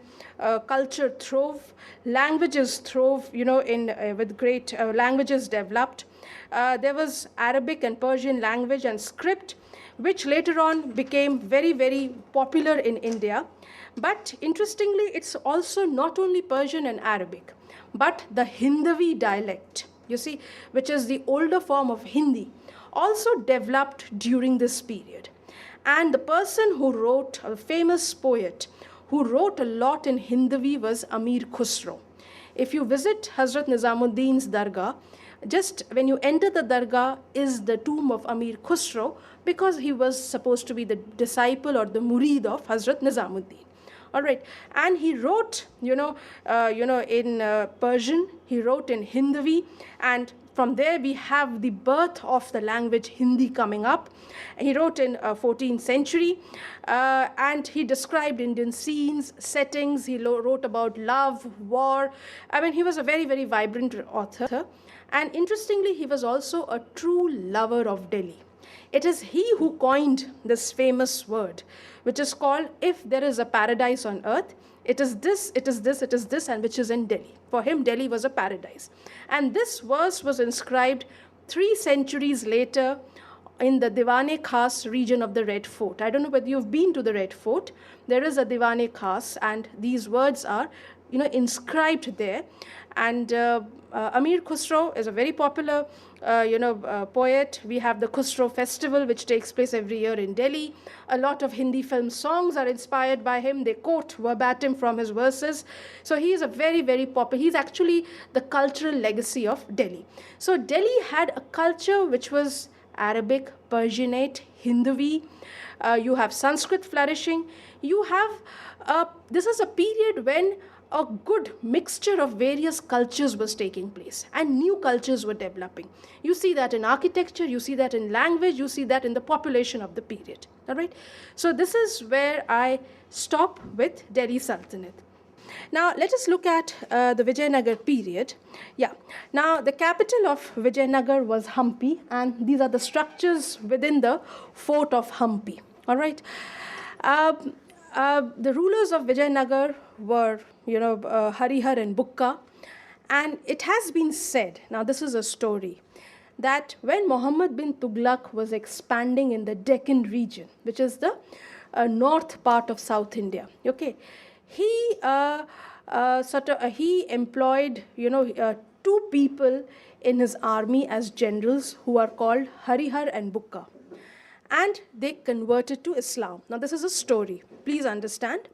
culture throve, languages throve, with great languages developed. There was Arabic and Persian language and script, which later on became very, very popular in India. But interestingly, it's also not only Persian and Arabic, but the Hindavi dialect, which is the older form of Hindi, also developed during this period. And the person who wrote, a famous poet, who wrote a lot in Hindavi was Amir Khusro. If you visit Hazrat Nizamuddin's Dargah, just when you enter the Dargah is the tomb of Amir Khusro, because he was supposed to be the disciple or the murid of Hazrat Nizamuddin. All right, and he wrote, in Persian, he wrote in Hindavi, and from there we have the birth of the language Hindi coming up. He wrote in 14th century, and he described Indian scenes, settings. He wrote about love, war. I mean, he was a very, very vibrant author. And interestingly, he was also a true lover of Delhi. It is he who coined this famous word, which is called, if there is a paradise on earth, it is this, it is this, it is this, and which is in Delhi. For him, Delhi was a paradise. And this verse was inscribed 3 centuries later in the Diwan-e Khas region of the Red Fort. I don't know whether you've been to the Red Fort. There is a Diwan-e Khas, and these words are, inscribed there. And Amir Khusro is a very popular, poet. We have the Khusro Festival, which takes place every year in Delhi. A lot of Hindi film songs are inspired by him. They quote verbatim from his verses. So he is a very, very popular. He's actually the cultural legacy of Delhi. So Delhi had a culture which was Arabic, Persianate, Hindavi. You have Sanskrit flourishing. You have, this is a period when a good mixture of various cultures was taking place and new cultures were developing. You see that in architecture, you see that in language, you see that in the population of the period. All right. So this is where I stop with Delhi Sultanate. Now let us look at the Vijayanagar period. Yeah. Now the capital of Vijayanagar was Hampi, and these are the structures within the fort of Hampi. All right. The rulers of Vijayanagar were, Harihar and Bukka. And it has been said, now this is a story, that when Muhammad bin Tughlaq was expanding in the Deccan region, which is the north part of South India, okay, he employed, 2 people in his army as generals who are called Harihar and Bukka. And they converted to Islam. Now, this is a story. Please understand.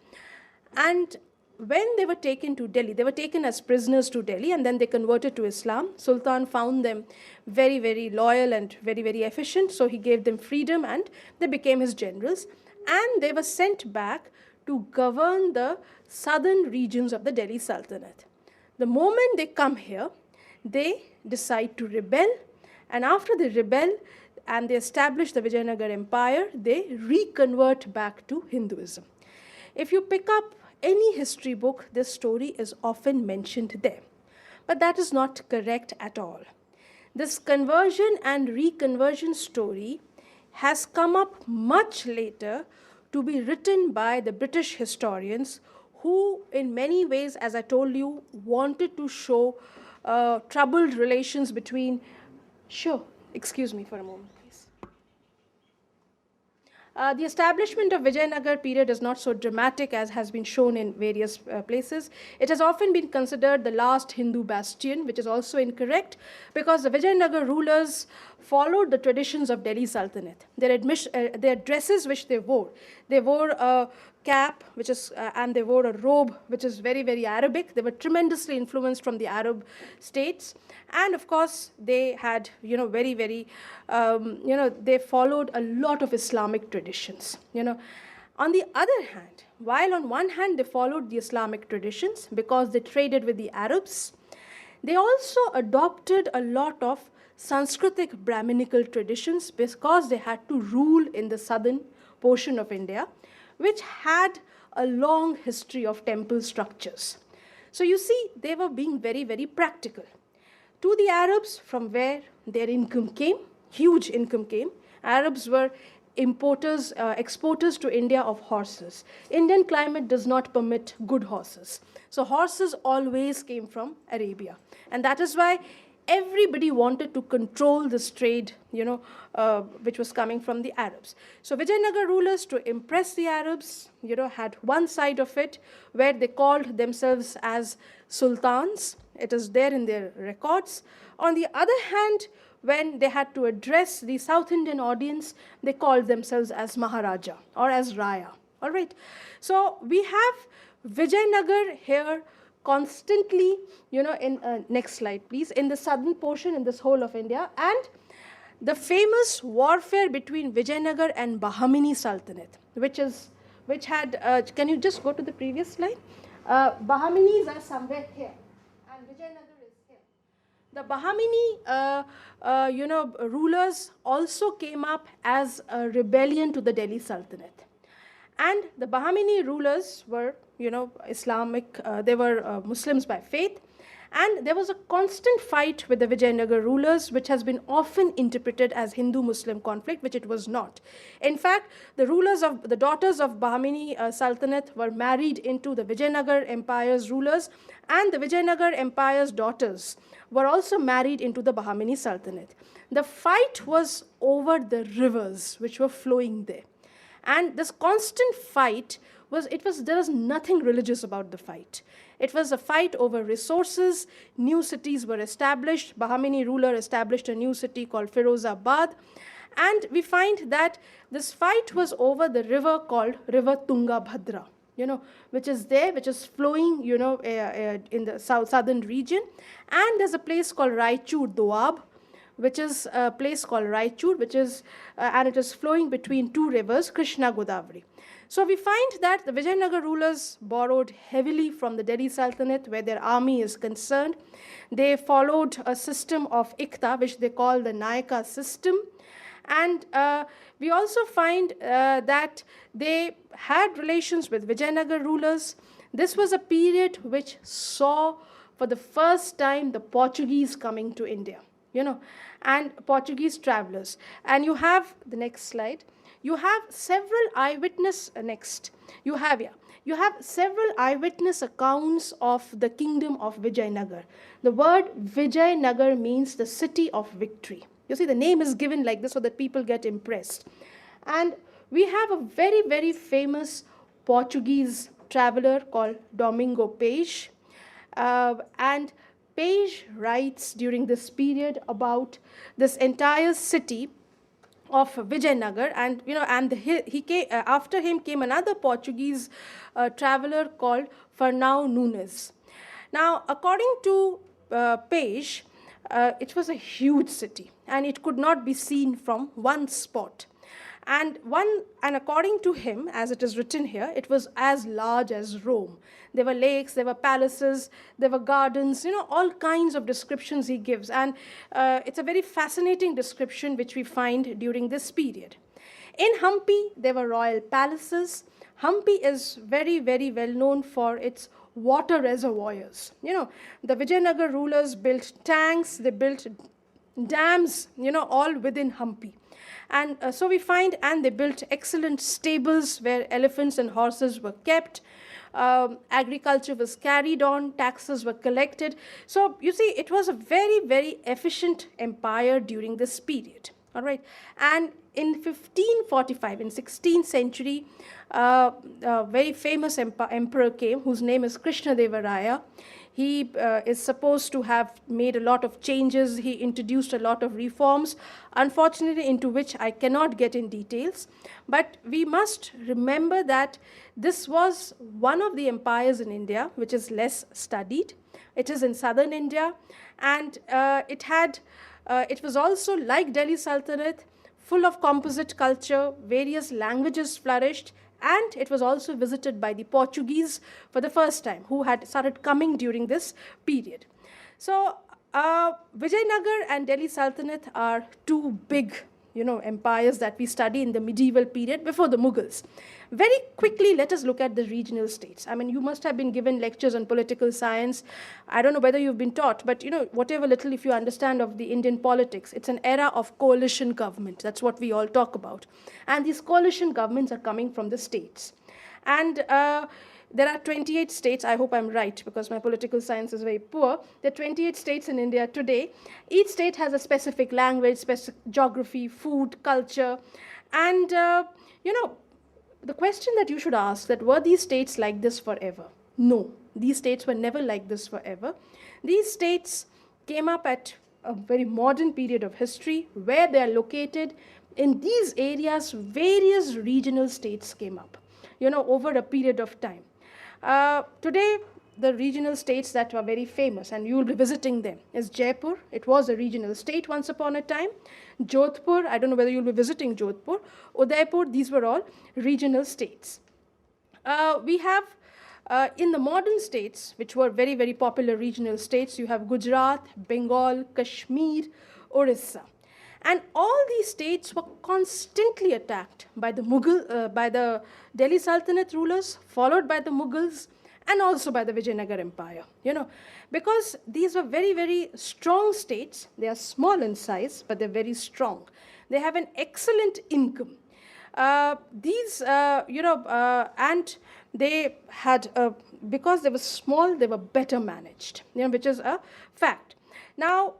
And when they were taken to Delhi, they were taken as prisoners to Delhi, and then they converted to Islam. Sultan found them very, very loyal and very, very efficient, so he gave them freedom and they became his generals. And they were sent back to govern the southern regions of the Delhi Sultanate. The moment they come here, they decide to rebel, and after they rebel and they establish the Vijayanagar Empire, they reconvert back to Hinduism. If you pick up any history book, this story is often mentioned there. But that is not correct at all. This conversion and reconversion story has come up much later to be written by the British historians who, in many ways, as I told you, wanted to show troubled relations between... Sure, excuse me for a moment, please. The establishment of Vijayanagar period is not so dramatic as has been shown in various places. It has often been considered the last Hindu bastion, which is also incorrect, because the Vijayanagar rulers followed the traditions of Delhi Sultanate. Their dresses which they wore a cap, which is, and they wore a robe, which is very, very Arabic. They were tremendously influenced from the Arab states. And of course, they had, very, very, they followed a lot of Islamic traditions, On the other hand, while on one hand they followed the Islamic traditions because they traded with the Arabs, they also adopted a lot of Sanskritic Brahminical traditions because they had to rule in the southern portion of India, which had a long history of temple structures. So you see, they were being very, very practical. To the Arabs, from where their income came, huge income came, Arabs were importers, exporters to India of horses. Indian climate does not permit good horses. So horses always came from Arabia. And that is why everybody wanted to control this trade, which was coming from the Arabs. So Vijayanagar rulers, to impress the Arabs, had one side of it where they called themselves as sultans. It is there in their records. On the other hand, when they had to address the South Indian audience, they called themselves as Maharaja or as Raya. All right. So we have Vijayanagar here constantly, in next slide, please, in the southern portion, in this whole of India, and the famous warfare between Vijayanagar and Bahmani Sultanate, which had, can you just go to the previous slide? Bahmanis are somewhere here, and Vijayanagar is here. The Bahmani, rulers also came up as a rebellion to the Delhi Sultanate. And the Bahmani rulers were, Islamic, they were Muslims by faith. And there was a constant fight with the Vijayanagar rulers, which has been often interpreted as Hindu-Muslim conflict, which it was not. In fact, the daughters of Bahmani Sultanate were married into the Vijayanagar Empire's rulers, and the Vijayanagar Empire's daughters were also married into the Bahmani Sultanate. The fight was over the rivers which were flowing there. And this constant fight there was nothing religious about the fight. It was a fight over resources. New cities were established. Bahmani ruler established a new city called Firozabad. And we find that this fight was over the river called River Tungabhadra, which is there, which is flowing, in the southern region. And there's a place called Raichur Doab, which is a place called Raichur, which is, and it is flowing between two rivers, Krishna Godavari. So we find that the Vijayanagar rulers borrowed heavily from the Delhi Sultanate, where their army is concerned. They followed a system of Ikta, which they call the Nayaka system. And we also find that they had relations with Vijayanagar rulers. This was a period which saw, for the first time, the Portuguese coming to India, and Portuguese travelers. And you have the next slide. You have several eyewitness You have several eyewitness accounts of the kingdom of Vijayanagar. The word Vijayanagar means the city of victory. You see, the name is given like this so that people get impressed. And we have a very, very famous Portuguese traveler called Domingo Page. And Page writes during this period about this entire city of Vijayanagar, and he came, after him came another Portuguese traveler called Fernão Nunes. Now, according to Page, it was a huge city, and it could not be seen from one spot. And according to him, as it is written here, it was as large as Rome. There were lakes, there were palaces, there were gardens, all kinds of descriptions he gives. And it's a very fascinating description which we find during this period. In Hampi, there were royal palaces. Hampi is very, very well known for its water reservoirs. The Vijayanagar rulers built tanks, they built dams, all within Hampi. And so we find, and they built excellent stables where elephants and horses were kept. Agriculture was carried on, taxes were collected. So you see, it was a very, very efficient empire during this period. All right. And in 1545, in 16th century, a very famous emperor came, whose name is Krishnadeva Raya. He is supposed to have made a lot of changes. He introduced a lot of reforms, unfortunately, into which I cannot get in details. But we must remember that this was one of the empires in India which is less studied. It is in southern India, and it was also, like Delhi Sultanate, full of composite culture, various languages flourished, and it was also visited by the Portuguese for the first time, who had started coming during this period. So Vijayanagar and Delhi Sultanate are two big empires that we study in the medieval period before the Mughals. Very quickly, let us look at the regional states. I mean, you must have been given lectures on political science. I don't know whether you've been taught, but whatever little if you understand of the Indian politics, it's an era of coalition government. That's what we all talk about. And these coalition governments are coming from the states. And there are 28 states. I hope I'm right, because my political science is very poor. There are 28 states in India today. Each state has a specific language, specific geography, food, culture. And, the question that you should ask, that were these states like this forever? No, these states were never like this forever. These states came up at a very modern period of history. Where they are located, in these areas, various regional states came up, over a period of time. Today, the regional states that are very famous, and you will be visiting them, is Jaipur. It was a regional state once upon a time. Jodhpur, I don't know whether you'll be visiting Jodhpur. Udaipur, these were all regional states. We have, in the modern states, which were very, very popular regional states, you have Gujarat, Bengal, Kashmir, Orissa. And all these states were constantly attacked by the Delhi Sultanate rulers, followed by the Mughals, and also by the Vijayanagar Empire, because these were very, very strong states. They are small in size, but they're very strong. They have an excellent income. And they had, because they were small, they were better managed, which is a fact. Now,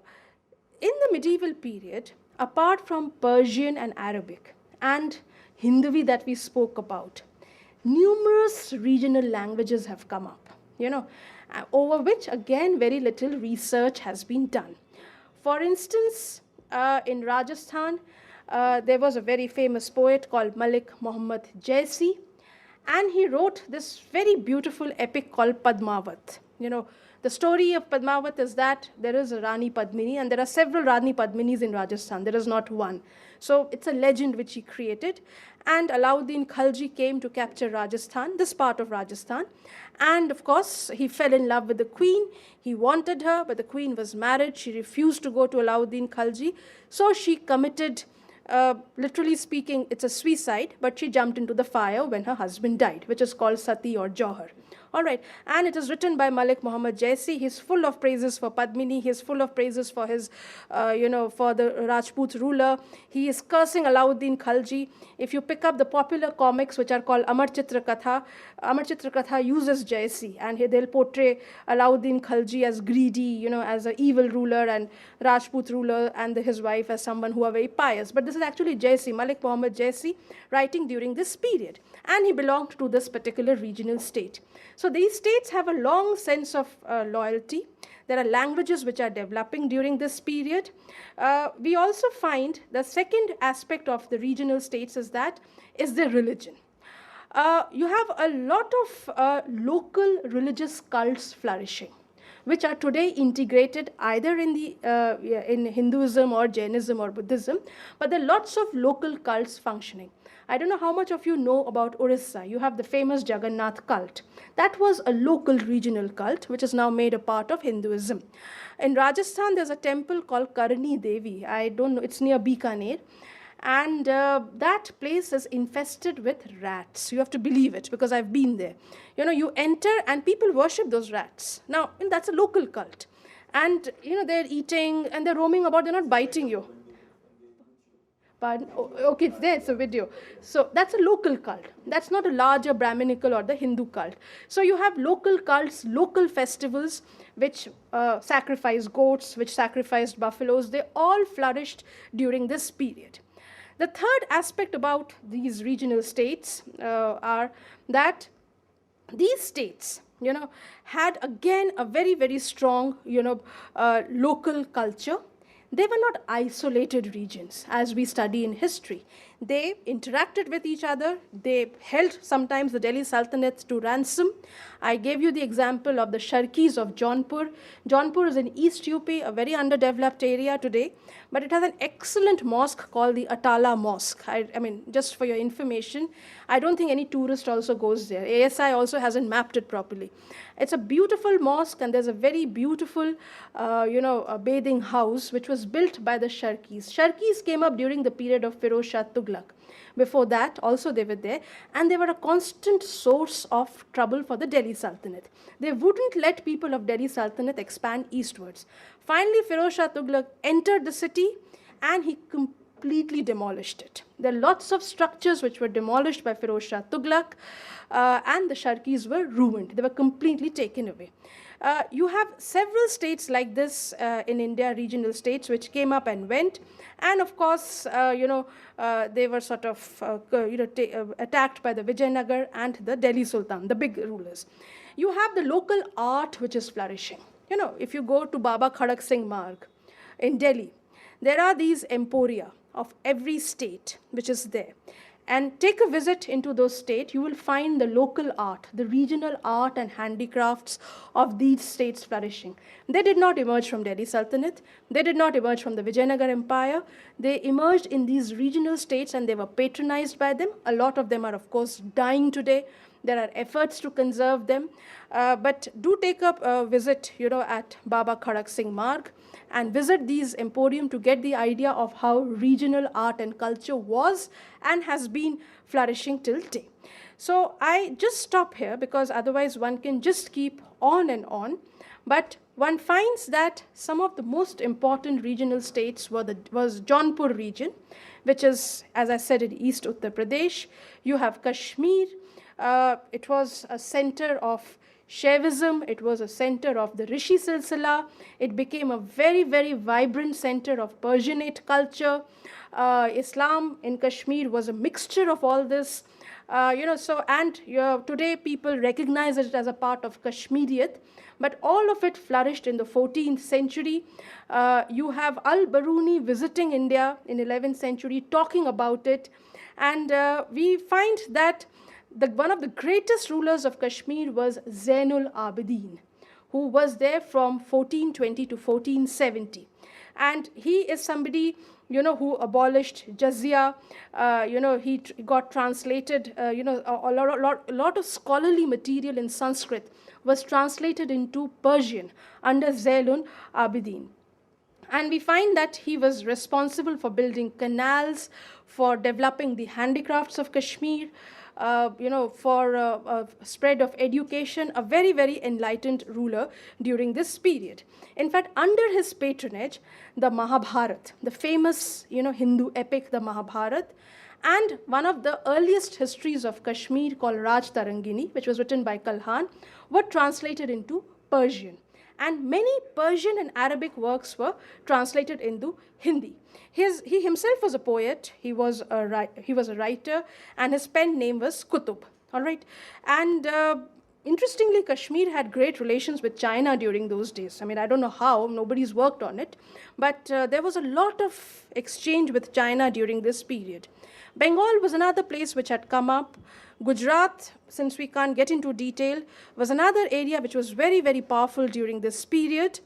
in the medieval period, apart from Persian and Arabic and Hindi that we spoke about, numerous regional languages have come up, over which, again, very little research has been done. For instance, in Rajasthan, there was a very famous poet called Malik Muhammad Jaisi, and he wrote this very beautiful epic called Padmavat. The story of Padmavat is that there is a Rani Padmini, and there are several Rani Padminis in Rajasthan. There is not one. So it's a legend which he created. And Alauddin Khalji came to capture Rajasthan, this part of Rajasthan. And of course, he fell in love with the queen. He wanted her, but the queen was married. She refused to go to Alauddin Khalji. So she committed, literally speaking, it's a suicide, but she jumped into the fire when her husband died, which is called Sati or Johar. All right, and it is written by Malik Muhammad Jaisi. He's full of praises for Padmini. He's full of praises for his, for the Rajput ruler. He is cursing Alauddin Khalji. If you pick up the popular comics, which are called Amar Chitra Katha uses Jaisi, and they'll portray Alauddin Khalji as greedy, as an evil ruler, and Rajput ruler and his wife as someone who are very pious. But this is actually Jaisi, Malik Muhammad Jaisi, writing during this period. And he belonged to this particular regional state. So these states have a long sense of loyalty. There are languages which are developing during this period. We also find the second aspect of the regional states is their religion. You have a lot of local religious cults flourishing, which are today integrated either in Hinduism or Jainism or Buddhism, but there are lots of local cults functioning. I don't know how much of you know about Orissa. You have the famous Jagannath cult. That was a local regional cult, which is now made a part of Hinduism. In Rajasthan, there's a temple called Karni Devi. I don't know, it's near Bikaner. And that place is infested with rats. You have to believe it, because I've been there. You know, you enter and people worship those rats. Now, that's a local cult. And, you know, they're eating and they're roaming about, they're not biting you. Pardon? Okay, it's there, it's a video. So that's a local cult. That's not a larger Brahminical or the Hindu cult. So you have local cults, local festivals, which sacrifice goats, which sacrificed buffaloes. They all flourished during this period. The third aspect about these regional states are that these states, you know, had again a very, very strong, you know, local culture. They were not isolated regions, as we study in history. They interacted with each other. They held sometimes the Delhi Sultanate to ransom. I gave you the example of the Sharkis of Jaunpur. Jaunpur is in East UP, a very underdeveloped area today, but it has an excellent mosque called the Atala Mosque. I mean, just for your information, I don't think any tourist also goes there. ASI also hasn't mapped it properly. It's a beautiful mosque, and there's a very beautiful, a bathing house, which was built by the Sharkis. Sharkis came up during the period of Firoz Shah Tughlaq. Before that, also they were there, and they were a constant source of trouble for the Delhi Sultanate. They wouldn't let people of Delhi Sultanate expand eastwards. Finally, Firoz Shah Tughlaq entered the city, and he completely demolished it. There are lots of structures which were demolished by Firoz Shah Tughlaq, and the Sharkis were ruined. They were completely taken away. You have several states like this in India, regional states, which came up and went. And of course, they were sort of attacked by the Vijayanagar and the Delhi Sultan, the big rulers. You have the local art which is flourishing. You know, if you go to Baba Khadak Singh Marg in Delhi, there are these emporia of every state which is there. And take a visit into those states, you will find the local art, the regional art and handicrafts of these states flourishing. They did not emerge from Delhi Sultanate. They did not emerge from the Vijayanagar Empire. They emerged in these regional states, and they were patronized by them. A lot of them are, of course, dying today. There are efforts to conserve them. But do take up a visit, at Baba Khadak Singh Marg, and visit these emporium to get the idea of how regional art and culture was and has been flourishing till today. So I just stop here, because otherwise one can just keep on and on. But one finds that some of the most important regional states was Jaunpur region, which is, as I said, in East Uttar Pradesh. You have Kashmir. It was a center of Shaivism. It was a center of the Rishi Silsila. It became a very, very vibrant center of Persianate culture. Islam in Kashmir was a mixture of all this. Today people recognize it as a part of Kashmiriyat, but all of it flourished in the 14th century. You have Al-Baruni visiting India in 11th century, talking about it. And we find that one of the greatest rulers of Kashmir was Zainul Abidin, who was there from 1420 to 1470. And he is somebody, who abolished jizya. He got translated, a lot of scholarly material in Sanskrit was translated into Persian under Zainul Abidin. And we find that he was responsible for building canals, for developing the handicrafts of Kashmir, for spread of education, a very, very enlightened ruler during this period. In fact, under his patronage, the Mahabharata, the famous, Hindu epic, the Mahabharata, and one of the earliest histories of Kashmir called Raj Tarangini, which was written by Kalhan, were translated into Persian. And many Persian and Arabic works were translated into Hindi. He himself was a poet. He was a writer, and his pen name was Kutub. All right, and interestingly, Kashmir had great relations with China during those days. I mean, I don't know how, nobody's worked on it, but there was a lot of exchange with China during this period. Bengal was another place which had come up. Gujarat, since we can't get into detail, was another area which was very, very powerful during this period.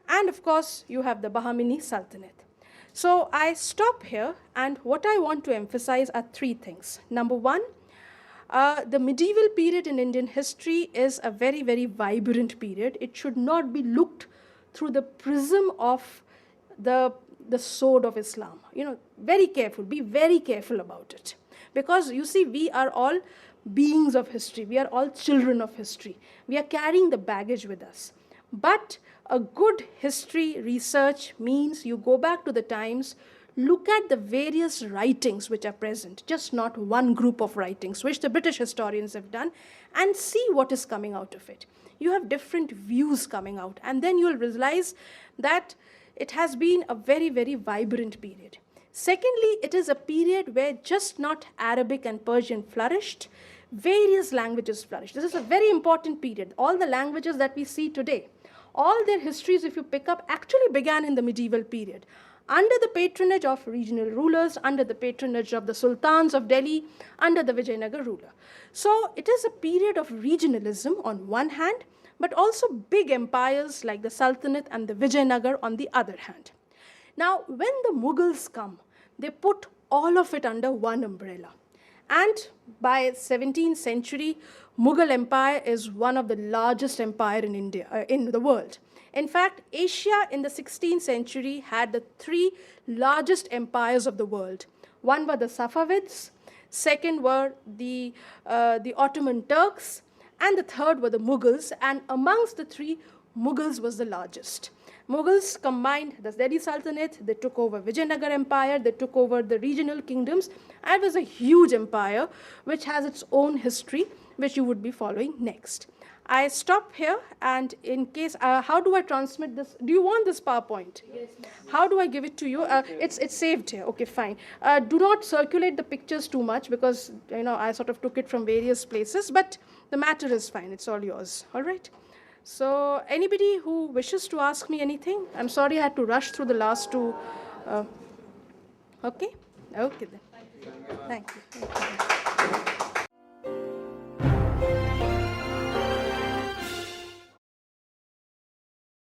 And of course, you have the Bahmani Sultanate. So I stop here, and what I want to emphasize are three things. Number one, the medieval period in Indian history is a very, very vibrant period. It should not be looked through the prism of the sword of Islam. Very careful, be very careful about it. Because you see, we are all beings of history. We are all children of history. We are carrying the baggage with us. But a good history research means you go back to the times, look at the various writings which are present, just not one group of writings, which the British historians have done, and see what is coming out of it. You have different views coming out, and then you will realize that it has been a very, very vibrant period. Secondly, it is a period where just not Arabic and Persian flourished, various languages flourished. This is a very important period. All the languages that we see today, all their histories, if you pick up, actually began in the medieval period, under the patronage of regional rulers, under the patronage of the sultans of Delhi, under the Vijayanagar ruler. So it is a period of regionalism on one hand, but also big empires like the Sultanate and the Vijayanagar on the other hand. Now, when the Mughals come, they put all of it under one umbrella. And by 17th century, Mughal Empire is one of the largest empire in India, in the world. In fact, Asia in the 16th century had the three largest empires of the world. One were the Safavids, second were the Ottoman Turks, and the third were the Mughals. And amongst the three, Mughals was the largest. Mughals combined the Delhi Sultanate, they took over Vijayanagar Empire, they took over the regional kingdoms, and it was a huge empire which has its own history, which you would be following next. I stop here, and in case, how do I transmit this? Do you want this PowerPoint? Yes. How do I give it to you? It's saved here. Okay, fine. Do not circulate the pictures too much because I sort of took it from various places, but the matter is fine. It's all yours. All right. So anybody who wishes to ask me anything? I'm sorry I had to rush through the last two. Okay? Okay then. Thank you. Thank you.